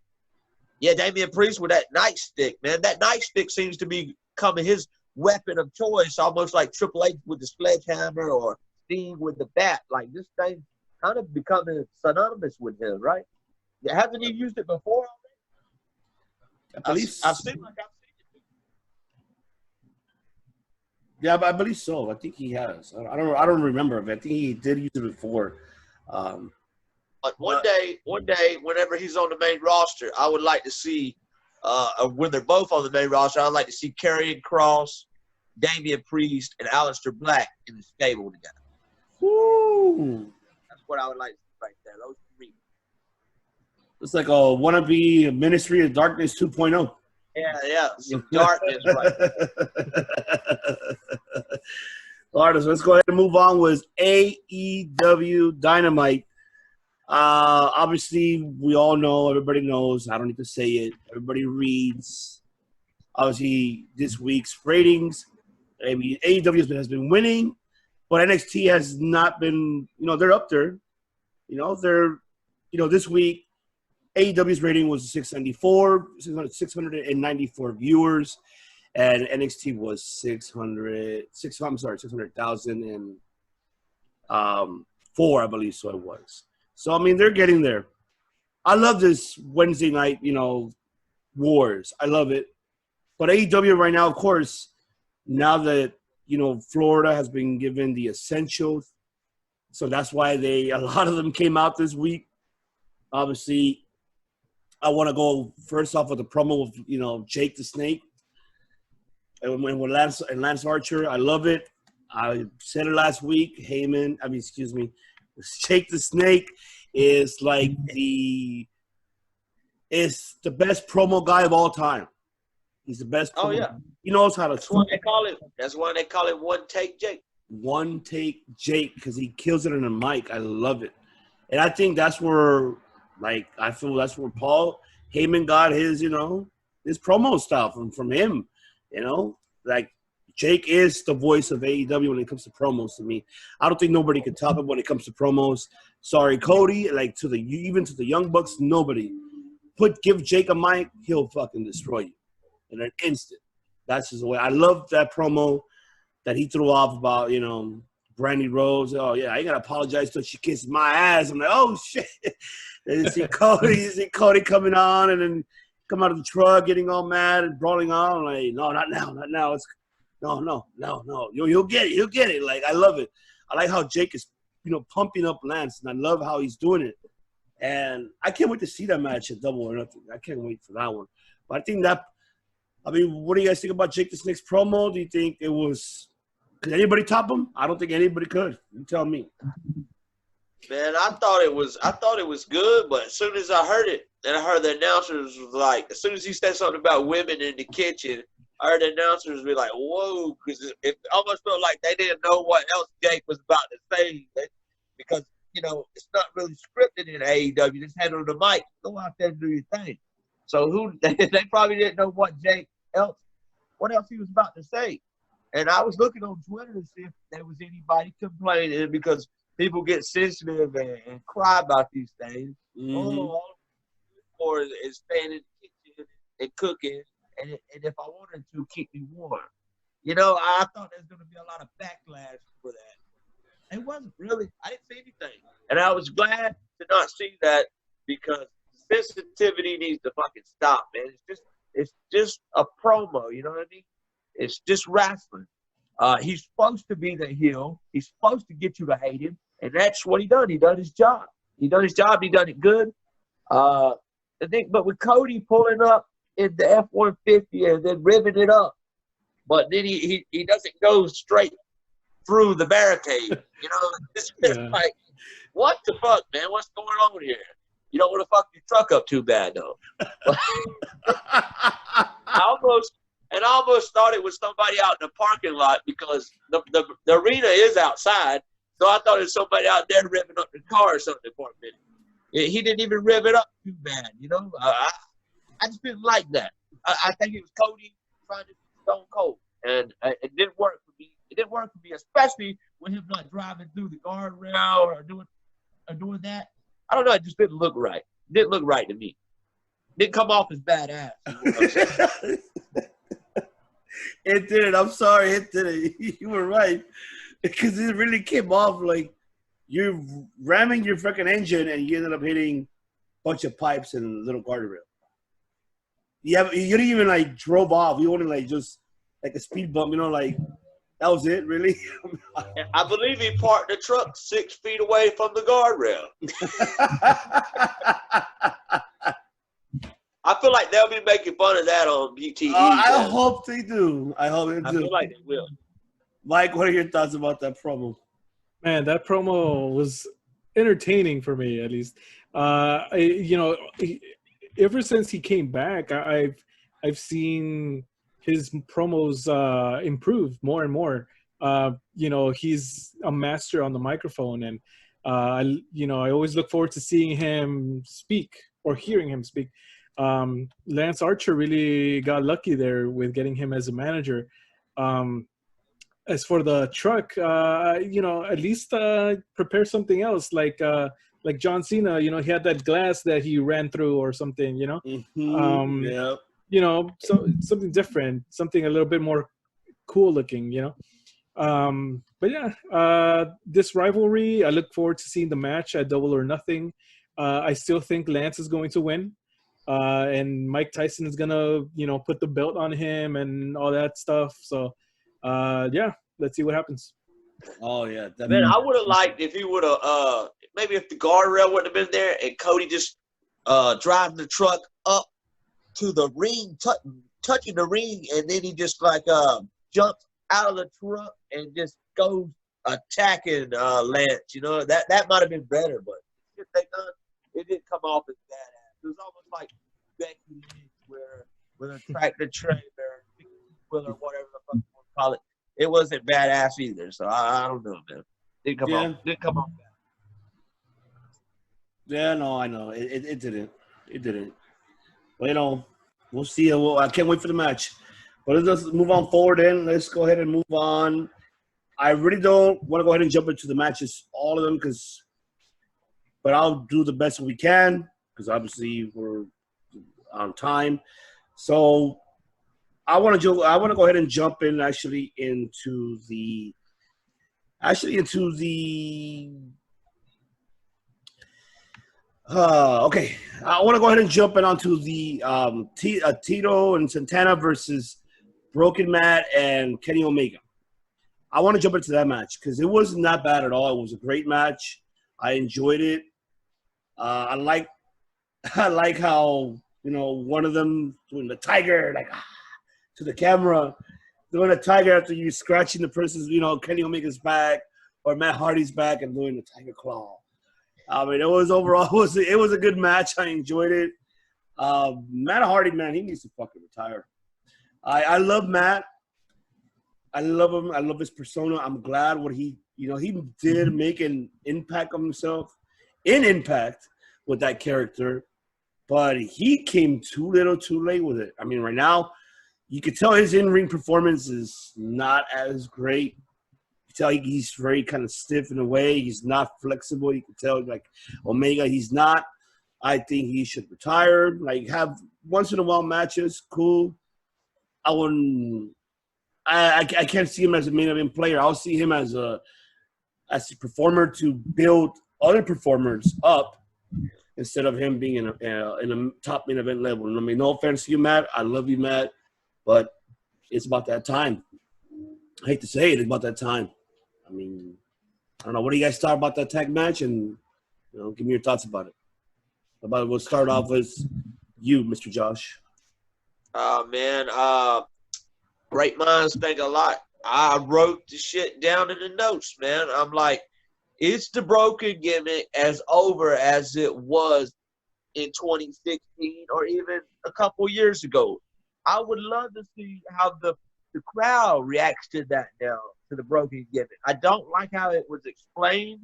yeah, Damian Priest with that nightstick, man. That nightstick seems to be becoming his weapon of choice, almost like Triple H with the sledgehammer or Sting with the bat. Like, this thing kind of becoming synonymous with him, right? Yeah, hasn't he used it before? I've seen it. Yeah, but I believe so. I think he has. I don't remember, but I think he did use it before. But one day, whenever he's on the main roster, I would like to see, when they're both on the main roster, I'd like to see Karrion Kross, Damian Priest, and Aleister Black in the stable together. Woo! That's what I would like to see right there. Those three. It's like a wannabe Ministry of Darkness 2.0. Yeah, some darkness right there. All right, so let's go ahead and move on with AEW Dynamite. Obviously, we all know, everybody knows, I don't need to say it, everybody reads. Obviously, this week's ratings, I mean, AEW has been winning, but NXT has not been, they're up there. This week, AEW's rating was 694 viewers, and NXT was 600,004, I believe, so it was. So, I mean, they're getting there. I love this Wednesday night, wars. I love it. But AEW right now, of course, now that, Florida has been given the essentials, so that's why a lot of them came out this week. Obviously, I want to go first off with the promo of, Jake the Snake. And when Lance Archer, I love it. I said it last week. Jake the Snake is like the best promo guy of all time. He's the best. Oh yeah, he knows how to. That's why they call it. That's why they call it One Take Jake. One Take Jake, because he kills it on the mic. I love it, and I think that's where, I feel that's where Paul Heyman got his, his promo style from him. Jake is the voice of AEW when it comes to promos to me. I don't think nobody can top it when it comes to promos. Sorry, Cody. Even to the Young Bucks, nobody. Give Jake a mic, he'll fucking destroy you in an instant. That's just the way. I love that promo that he threw off about, Brandy Rose. Oh yeah, I ain't gotta apologize till she kissed my ass. I'm like, oh shit. And you see Cody coming on, and then come out of the truck, getting all mad and brawling on. I'm like, no, not now. It's no. You'll get it. You'll get it. I love it. I like how Jake is, pumping up Lance, and I love how he's doing it. And I can't wait to see that match at Double or Nothing. I can't wait for that one. But I think what do you guys think about Jake the Snake's promo? Do you think could anybody top him? I don't think anybody could. You tell me. Man, I thought it was good, but as soon as I heard it, and I heard the announcers was like, as soon as he said something about women in the kitchen, I heard the announcers be like, whoa, because it almost felt like they didn't know what else Jake was about to say. Because, it's not really scripted in AEW. Just hand on the mic, go out there and do your thing. So they probably didn't know what what else he was about to say. And I was looking on Twitter to see if there was anybody complaining, because people get sensitive and cry about these things. Mm-hmm. All or is staying in the kitchen and cooking, and if I wanted to, keep me warm. I thought there's going to be a lot of backlash for that. It wasn't really. I didn't see anything. And I was glad to not see that, because sensitivity needs to fucking stop, man. It's just a promo, you know what I mean? It's just wrestling. He's supposed to be the heel. He's supposed to get you to hate him, and that's what he done. He done his job. He done it good. But with Cody pulling up in the F-150 and then ripping it up, but then he doesn't go straight through the barricade. It's like, what the fuck, man? What's going on here? You don't want to fuck your truck up too bad, though. I almost thought it was somebody out in the parking lot, because the arena is outside. So I thought it was somebody out there revving up the car or something for a minute. He didn't even rev it up too bad, I just didn't like that. I think it was Cody trying to be Stone Cold, and it didn't work for me. It didn't work for me, especially with him not driving through the guardrail or doing that. I don't know. It just didn't look right. It didn't look right to me. It didn't come off as badass. It did. I'm sorry. It did. You were right, because it really came off like you're ramming your freaking engine and you ended up hitting a bunch of pipes and a little guardrail. You didn't even drove off. You only just like a speed bump. That was it, really? I believe he parked the truck 6 feet away from the guardrail. I feel like they'll be making fun of that on BTE. I hope they do. I feel like they will. Mike, what are your thoughts about that promo? Man, that promo was entertaining for me, at least. Ever since he came back, I've seen his promos improve more and more. He's a master on the microphone, and I always look forward to seeing him speak or hearing him speak. Lance Archer really got lucky there with getting him as a manager. As for the truck, at least prepare something else, like John Cena. He had that glass that he ran through or something. Mm-hmm. Yeah. So something different, something a little bit more cool looking, But yeah, this rivalry, I look forward to seeing the match at Double or Nothing. I still think Lance is going to win. And Mike Tyson is going to, put the belt on him and all that stuff. So, yeah, let's see what happens. Oh, yeah. Man, I would have liked if he would have, maybe if the guardrail would have been there and Cody just driving the truck up to the ring, touching the ring, and then he just like jumps out of the truck and just goes attacking Lance. You know, that might have been better, but if they done, it didn't come off as badass. It was almost like Becky Lynch, where with a tractor trailer, or whatever the fuck you want to call it. It wasn't badass either. So I don't know, man. Didn't come off bad. Yeah, no, I know. It didn't. It didn't. Well, you know, we'll see. I can't wait for the match. But let's move on forward then. Let's go ahead and move on. I really don't want to go ahead and jump into the matches, all of them, but I'll do the best we can because obviously we're on time. So I want to go ahead and jump in into the okay. I want to go ahead and jump in onto the Tito and Santana versus Broken Matt and Kenny Omega. I want to jump into that match because it wasn't that bad at all. It was a great match. I enjoyed it. I like how, you know, one of them doing the tiger to the camera, doing a tiger after you scratching the person's, you know, Kenny Omega's back or Matt Hardy's back and doing the tiger claw. I mean, it was a good match. I enjoyed it. Matt Hardy, man, he needs to fucking retire. I love Matt. I love him. I love his persona. I'm glad what he did make an impact on himself in Impact with that character, but he came too little too late with it. I mean, right now, you could tell his in-ring performance is not as great. You tell he's very kind of stiff in a way. He's not flexible. You can tell, like, Omega, he's not. I think he should retire. Like, have once in a while matches, cool. I can't see him as a main event player. I'll see him as a performer to build other performers up instead of him being in a top main event level. And I mean, no offense to you, Matt. I love you, Matt, but it's about that time. I hate to say it, it's about that time. I mean, I don't know. What do you guys thought about that tag match? And, you know, give me your thoughts about it. We'll start off with you, Mr. Josh. Man, great minds think alike. I wrote the shit down in the notes, man. I'm like, it's the broken gimmick as over as it was in 2016 or even a couple years ago. I would love to see how the crowd reacts to that now, to the broken gimmick. I don't like how it was explained,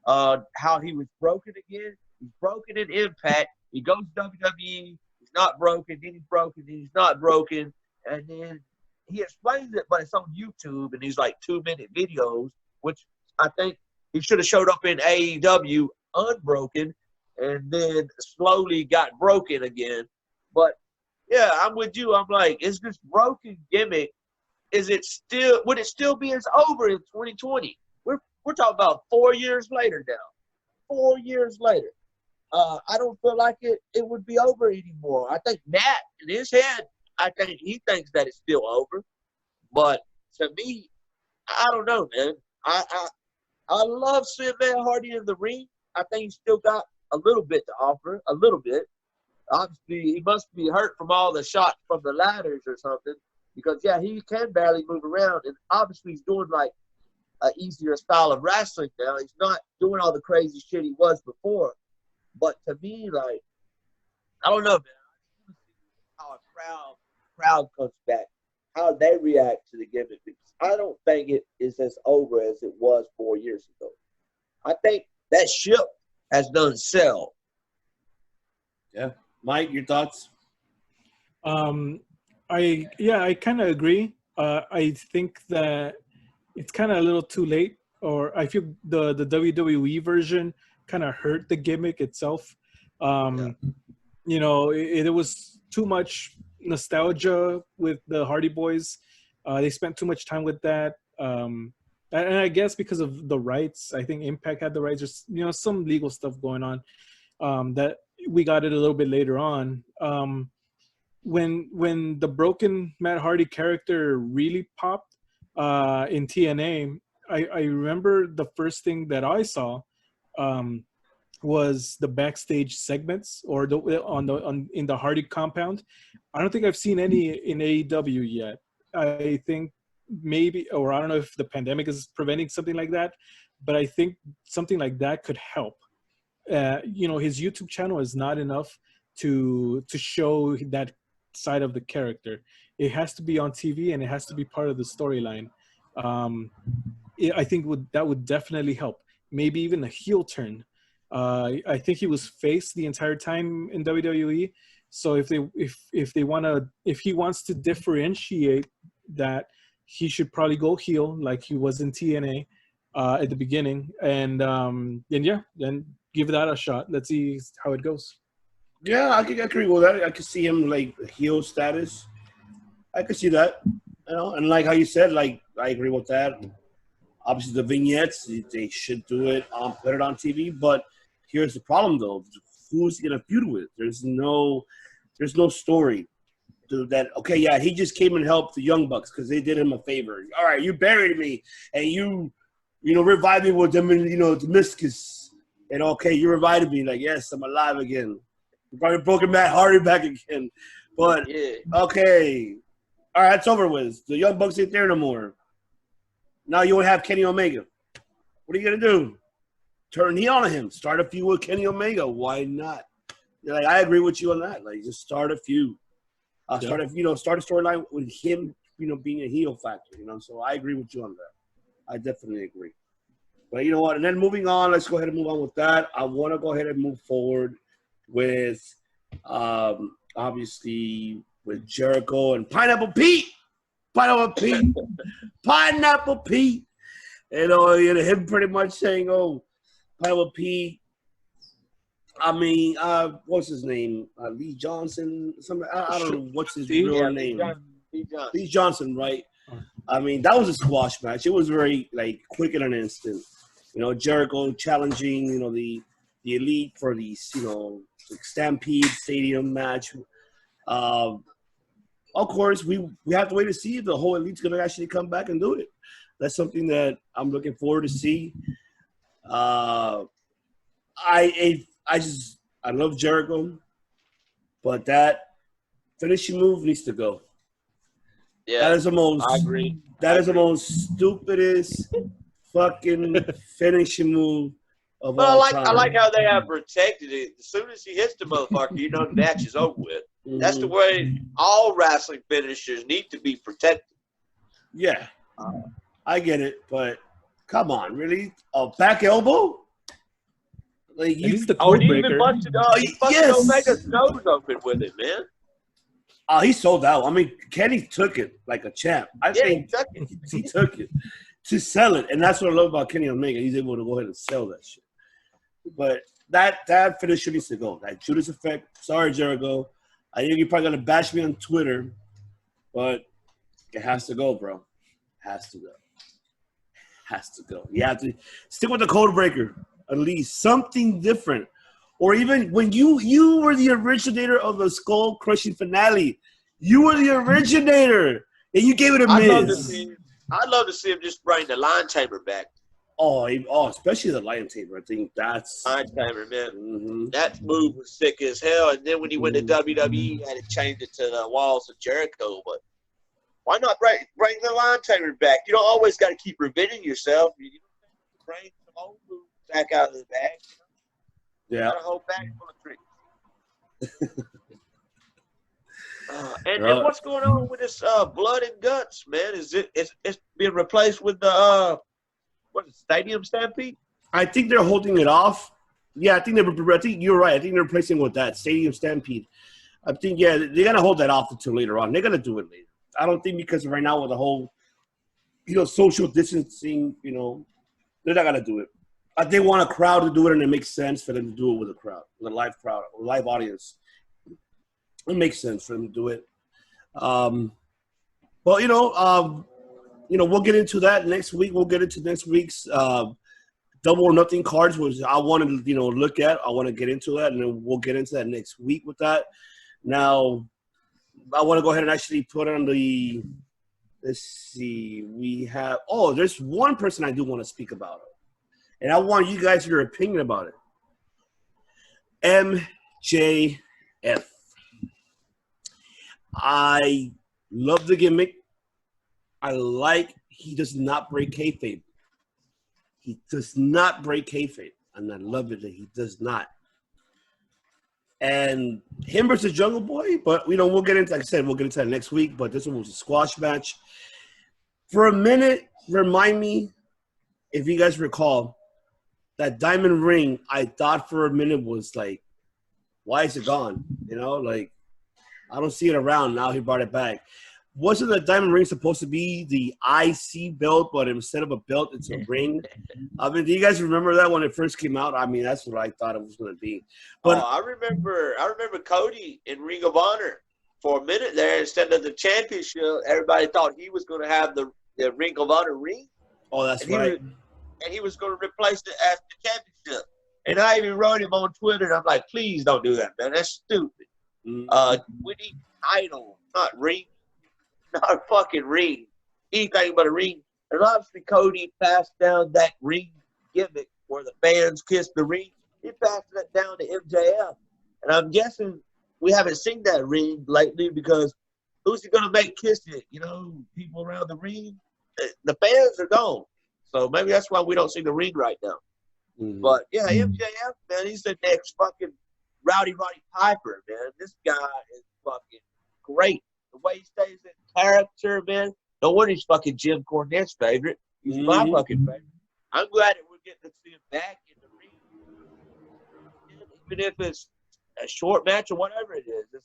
how he was broken again. He's broken in Impact. He goes to WWE. He's not broken. Then he's broken. Then he's not broken. And then he explains it, but it's on YouTube, and these like 2-minute videos, which I think he should have showed up in AEW unbroken and then slowly got broken again. But yeah, I'm with you. I'm like, is this broken gimmick? Would it still be as over in 2020? We're talking about 4 years later now. 4 years later. I don't feel like it would be over anymore. I think Matt, in his head, I think he thinks that it's still over. But to me, I don't know, man. I love seeing Matt Hardy in the ring. I think he's still got a little bit to offer, a little bit. Obviously, he must be hurt from all the shots from the ladders or something because, yeah, he can barely move around. And obviously, he's doing, like, an easier style of wrestling now. He's not doing all the crazy shit he was before. But to me, like, I don't know, man. I just want to see how a crowd comes back, how they react to the gimmick. Because I don't think it is as over as it was 4 years ago. I think that ship has done sailed. Yeah. Mike, your thoughts? I kind of agree. I think that it's kind of a little too late, or I feel the WWE version kind of hurt the gimmick itself. You know, it was too much nostalgia with the Hardy Boys. They spent too much time with that. And I guess because of the rights, I think Impact had the rights. There's, you know, some legal stuff going on that we got it a little bit later on. When the broken Matt Hardy character really popped in TNA, I remember the first thing that I saw was the backstage segments or in the Hardy compound. I don't think I've seen any in AEW yet. I think maybe, or I don't know if the pandemic is preventing something like that, but I think something like that could help. His YouTube channel is not enough to show that side of the character. It has to be on TV and it has to be part of the storyline. I think that would definitely help. Maybe even a heel turn. I think he was face the entire time in WWE. So if he wants to differentiate that, he should probably go heel like he was in TNA at the beginning, and then give that a shot. Let's see how it goes. Yeah, I can agree with that. I could see him like heel status. I could see that, and like how you said, like I agree with that. Obviously, the vignettes, they should do it, put it on TV. But here's the problem, though: who's he gonna feud with? There's no story. Okay, yeah, he just came and helped the Young Bucks because they did him a favor. All right, you buried me, and you revived me with them, and Damascus, and okay, you revived me. Like, yes, I'm alive again. You probably broken Matt Hardy back again, but Yeah. Okay, all right, that's over with. The Young Bucks ain't there no more. Now you won't have Kenny Omega. What are you gonna do? Turn heel on him. Start a feud with Kenny Omega. Why not? Like, I agree with you on that. Like, just start a feud. Start a storyline with him, being a heel factor. So I agree with you on that. I definitely agree. But you know what? And then moving on, let's go ahead and move on with that. I want to go ahead and move forward with, obviously, with Jericho and Pineapple Pete. Pineapple Pete. Him pretty much saying, "Oh, Pineapple Pete." I mean, what's his name? Lee Johnson. I don't know what's his real name. Lee Johnson, right? I mean, that was a squash match. It was very quick in an instant. Jericho challenging the Elite for the Stampede Stadium match. Of course, we have to wait to see if the whole Elite's going to actually come back and do it. That's something that I'm looking forward to see. I love Jericho, but that finishing move needs to go. Yeah, that is the most. I agree. That is the most stupidest fucking finishing move of all time. I like how they have protected it. As soon as he hits the motherfucker, the match is over with. Mm-hmm. That's the way all wrestling finishers need to be protected. Yeah, I get it, but come on, really? A back elbow? Like he's the he breaker. even busted Omega's nose open with it, man. He sold out. I mean, Kenny took it like a champ. I think he took it to sell it, and that's what I love about Kenny Omega. He's able to go ahead and sell that shit. But that finisher needs to go. That Judas effect. Sorry, Jericho. I think you're probably gonna bash me on Twitter, but it has to go, bro. Has to go. Has to go. You have to stick with the code breaker. At least something different. Or even when you were the originator of the skull crushing finale, you were the originator, and you gave it a miss. I'd love to see him just bring the Lion Tamer back. Oh, especially the Lion Tamer. I think that's Lion Tamer, man. Mm-hmm. That move was sick as hell. And then when he went to WWE, he had to change it to the Walls of Jericho. But why not bring the Lion Tamer back? You don't always got to keep repeating yourself. You bring some old moves back out of the bag. Yeah. Got a whole bag full of tricks. And what's going on with this blood and guts, man? It's being replaced with the Stadium Stampede? I think they're holding it off. Yeah, I think you're right. I think they're replacing with that Stadium Stampede. I think they're gonna hold that off until later on. They're gonna do it later. I don't think because right now with the whole social distancing, they're not gonna do it. They want a crowd to do it, and it makes sense for them to do it with a crowd, with a live crowd, a live audience. It makes sense for them to do it. We'll get into that next week. We'll get into next week's Double or Nothing cards, which I want to, look at. I want to get into that, and then we'll get into that next week with that. Now, I want to go ahead and actually put on the – let's see. We have – there's one person I do want to speak about. And I want you guys your opinion about it. MJF. I love the gimmick. I like he does not break kayfabe. He does not break kayfabe, and I love it that he does not. And him versus Jungle Boy, but we'll get into, like I said, we'll get into that next week. But this one was a squash match. For a minute, remind me, if you guys recall, that diamond ring, I thought for a minute was like, why is it gone? Like, I don't see it around. Now he brought it back. Wasn't the diamond ring supposed to be the IC belt, but instead of a belt, it's a ring? I mean, do you guys remember that when it first came out? I mean, that's what I thought it was going to be. But I remember Cody in Ring of Honor for a minute there. Instead of the championship, everybody thought he was going to have the Ring of Honor ring. Oh, that's right. And he was going to replace it as the championship. And I even wrote him on Twitter, and I'm like, please don't do that, man. That's stupid. We need title, not ring. Not a fucking ring. Anything but a ring. And obviously Cody passed down that ring gimmick where the fans kiss the ring. He passed that down to MJF. And I'm guessing we haven't seen that ring lately because who's he going to make kiss it? People around the ring? The fans are gone. So maybe that's why we don't see the ring right now. Mm-hmm. But, yeah, MJF, man, he's the next fucking Rowdy Roddy Piper, man. This guy is fucking great. The way he stays in character, man. No wonder he's fucking Jim Cornette's favorite. He's my fucking favorite. I'm glad that we're getting to see him back in the ring. Even if it's a short match or whatever it is.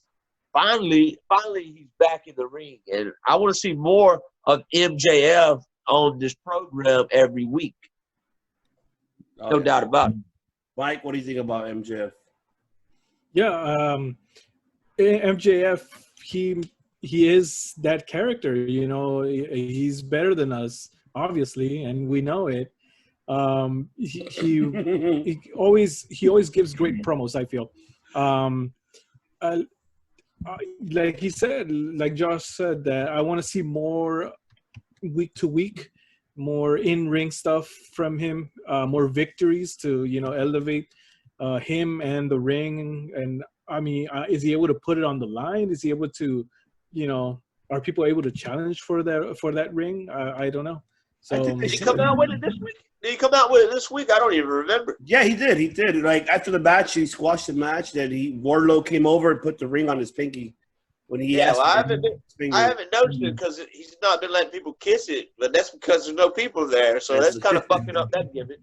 Finally, he's back in the ring. And I want to see more of MJF on this program every week. No doubt about it. Mike, what do you think about MJF? Yeah, MJF, he is that character, he's better than us, obviously, and we know it. He always gives great promos, I feel. Like he said, like Josh said, that I want to see more week to week, more in-ring stuff from him, more victories to, elevate him and the ring. And I mean, is he able to put it on the line? Is he able to, are people able to challenge for that ring? I don't know. So did he come out with it this week? Did he come out with it this week? I don't even remember. Yeah, he did. He did. Like after the match, he squashed the match. That Wardlow came over and put the ring on his pinky when he asked. I haven't noticed it because he's not been letting people kiss it, but that's because there's no people there. So that's kind of fucking up that gimmick.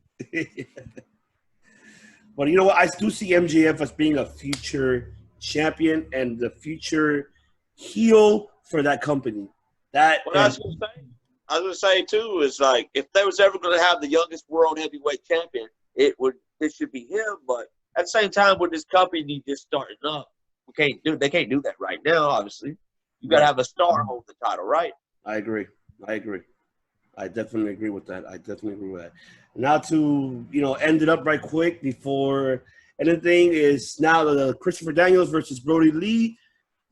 But you know what? I do see MJF as being a future champion and the future heel for that company. I was going to say too is like if they was ever going to have the youngest world heavyweight champion, it should be him. But at the same time, with this company just starting up, they can't do that right now. Obviously, you got to have a star hold the title, right? I agree. I definitely agree with that. Now to end it up right quick before anything is now the Christopher Daniels versus Brodie Lee.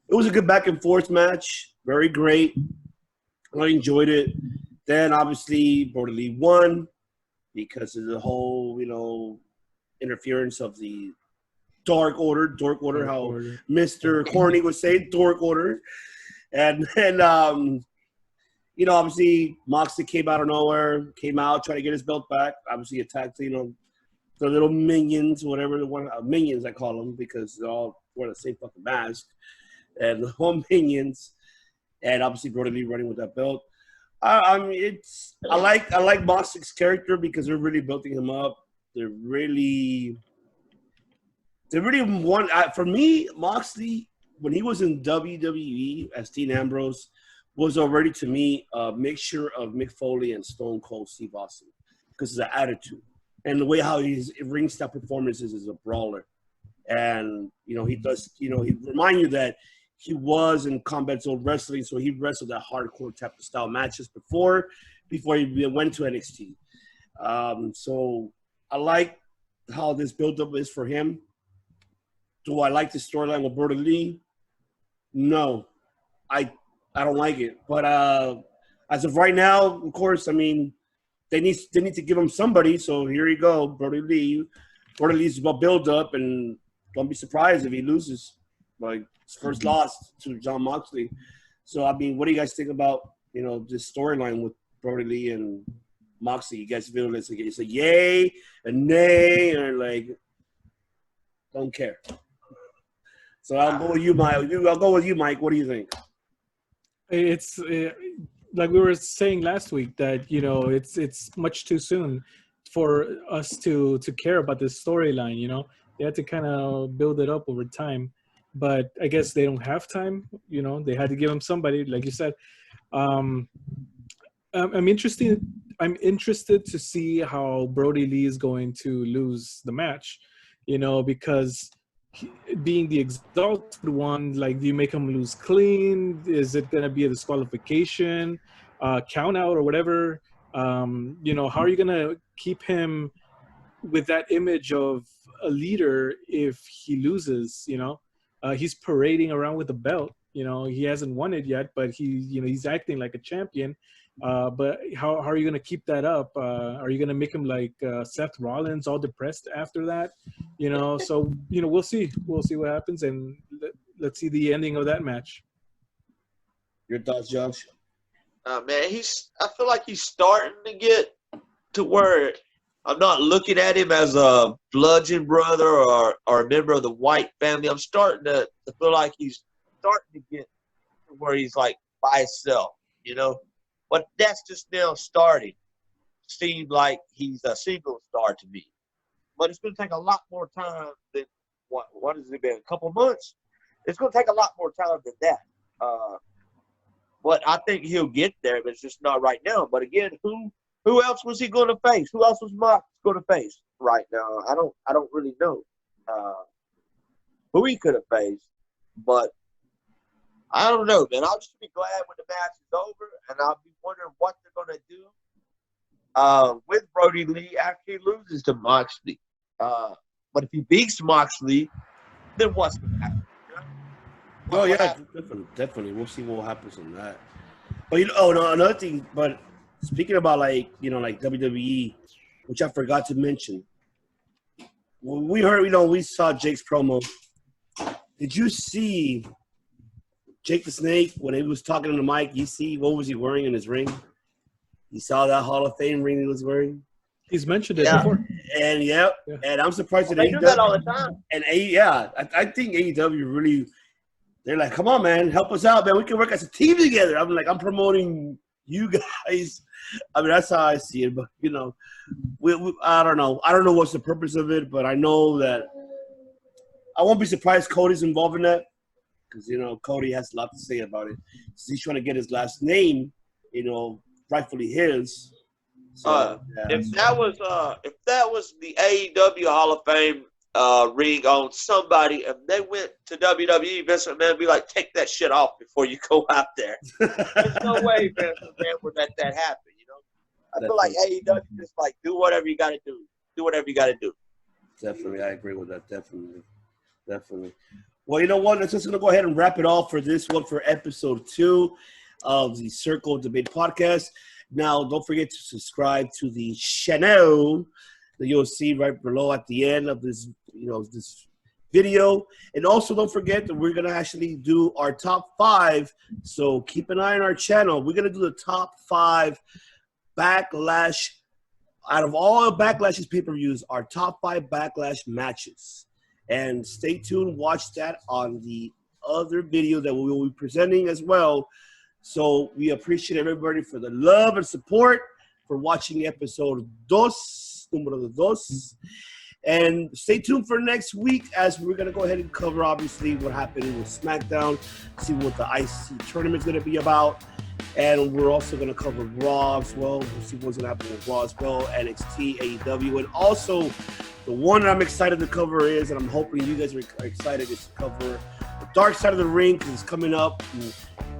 It was a good back and forth match, very great. I enjoyed it. Then obviously Brodie Lee won because of the whole interference of the Dork Order, how Mr. Corny would say, Dork Order. And then, obviously Moxley came out of nowhere, trying to get his belt back. Obviously attacked, the little minions, whatever minions I call them because they all wear the same fucking mask. And the whole minions. And obviously Brodie Lee running with that belt. I like Moxley's character because they're really building him up. They really want. For me, Moxley, when he was in WWE as Dean Ambrose, was already to me a mixture of Mick Foley and Stone Cold Steve Austin because of the attitude and the way how his ring style performances is a brawler, and he does. He remind you that. He was in Combat Zone Wrestling, so he wrestled that hardcore type of style matches before he went to NXT. So I like how this build-up is for him. Do I like the storyline with Brodie Lee? No, I don't like it. But as of right now, of course, I mean, they need to give him somebody. So here you go, Brodie Lee. Brodie Lee's about build-up, and don't be surprised if he loses, like his first loss to Jon Moxley. So I mean, what do you guys think about this storyline with Brodie Lee and Moxley? You guys feel it's a yay, a nay, or like don't care? So I'll go with you, Mike. What do you think? It's like we were saying last week that it's much too soon for us to care about this storyline. They had to kind of build it up over time, but I guess they don't have time. They had to give him somebody, like you said. I'm interested to see how Brodie Lee is going to lose the match, because being the exalted one, like, do you make him lose clean? Is it going to be a disqualification, count out, or whatever? How are you going to keep him with that image of a leader if he loses? He's parading around with the belt. He hasn't won it yet, but he's acting like a champion. But how are you going to keep that up? Are you going to make him like Seth Rollins, all depressed after that? So we'll see. We'll see what happens, and let's see the ending of that match. Your thoughts, Josh? Man, I feel like he's starting to get to where I'm not looking at him as a bludgeon brother or a member of the White family. I'm starting to feel like he's starting to get to where he's like by himself, But that's just now starting. Seemed like he's a single star to me. But it's going to take a lot more time than what has it been? A couple months? It's going to take a lot more time than that. But I think he'll get there, but it's just not right now. But again, who else was he going to face? Who else was Mox going to face right now? I don't really know who he could have faced. But I don't know, man. I'll just be glad when the match is over, and I'll be wondering what they're going to do with Brodie Lee after he loses to Moxley. But if he beats Moxley, then what's going to happen? Oh, yeah, definitely. We'll see what happens on that. But, another thing, but speaking about, like WWE, which I forgot to mention, we heard, we saw Jake's promo. Did you see Jake the Snake, when he was talking to the mic, you see what was he wearing in his ring? You saw that Hall of Fame ring he was wearing? He's mentioned it before. And, and I'm surprised that they do that all the time. And, I think AEW really, they're like, come on, man, help us out, man. We can work as a team together. I'm promoting you guys. I mean, that's how I see it. But, I don't know. I don't know what's the purpose of it, but I know that I won't be surprised Cody's involved in that. Because, Cody has a lot to say about it. So he's trying to get his last name, rightfully his. So, if that was the AEW Hall of Fame ring on somebody, and they went to WWE, Vince McMahon would be like, take that shit off before you go out there. There's no way Vince McMahon would let that happen, I feel like AEW just like, do whatever you got to do. Do whatever you got to do. Definitely. I agree with that. Definitely. Well, you know what? Let's just going to go ahead and wrap it off for this one, for episode 2 of the Circle Debate Podcast. Now, don't forget to subscribe to the channel that you'll see right below at the end of this, this video. And also, don't forget that we're going to actually do our top 5. So keep an eye on our channel. We're going to do the top 5 Backlash. Out of all Backlash's pay-per-views, our top 5 Backlash matches. And stay tuned. Watch that on the other video that we will be presenting as well. So we appreciate everybody for the love and support for watching episode 2, número 2. And stay tuned for next week, as we're going to go ahead and cover, obviously, what happened with Smackdown, see what the IC tournament is going to be about. And we're also going to cover Raw as well. We'll see what's going to happen with Raw as well, NXT, AEW. And also, the one that I'm excited to cover is, and I'm hoping you guys are excited, is to cover the Dark Side of the Ring, because it's coming up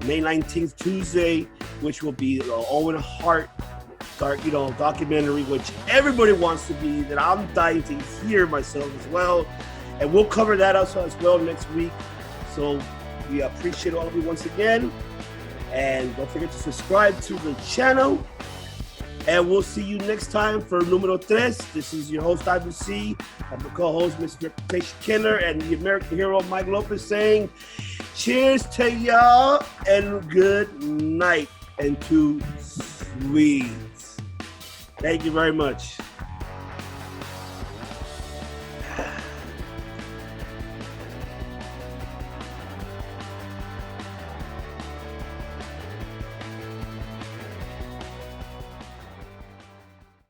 May 19th, Tuesday, which will be Owen Hart documentary, which everybody wants to be, that I'm dying to hear myself as well. And we'll cover that also as well next week. So we appreciate all of you once again. And don't forget to subscribe to the channel. And we'll see you next time for numero tres. This is your host, Ivan C. I'm the co-host, Mr. Reputation Killer, and the American hero, Mike Lopez, saying cheers to y'all and good night and to sweets. Thank you very much.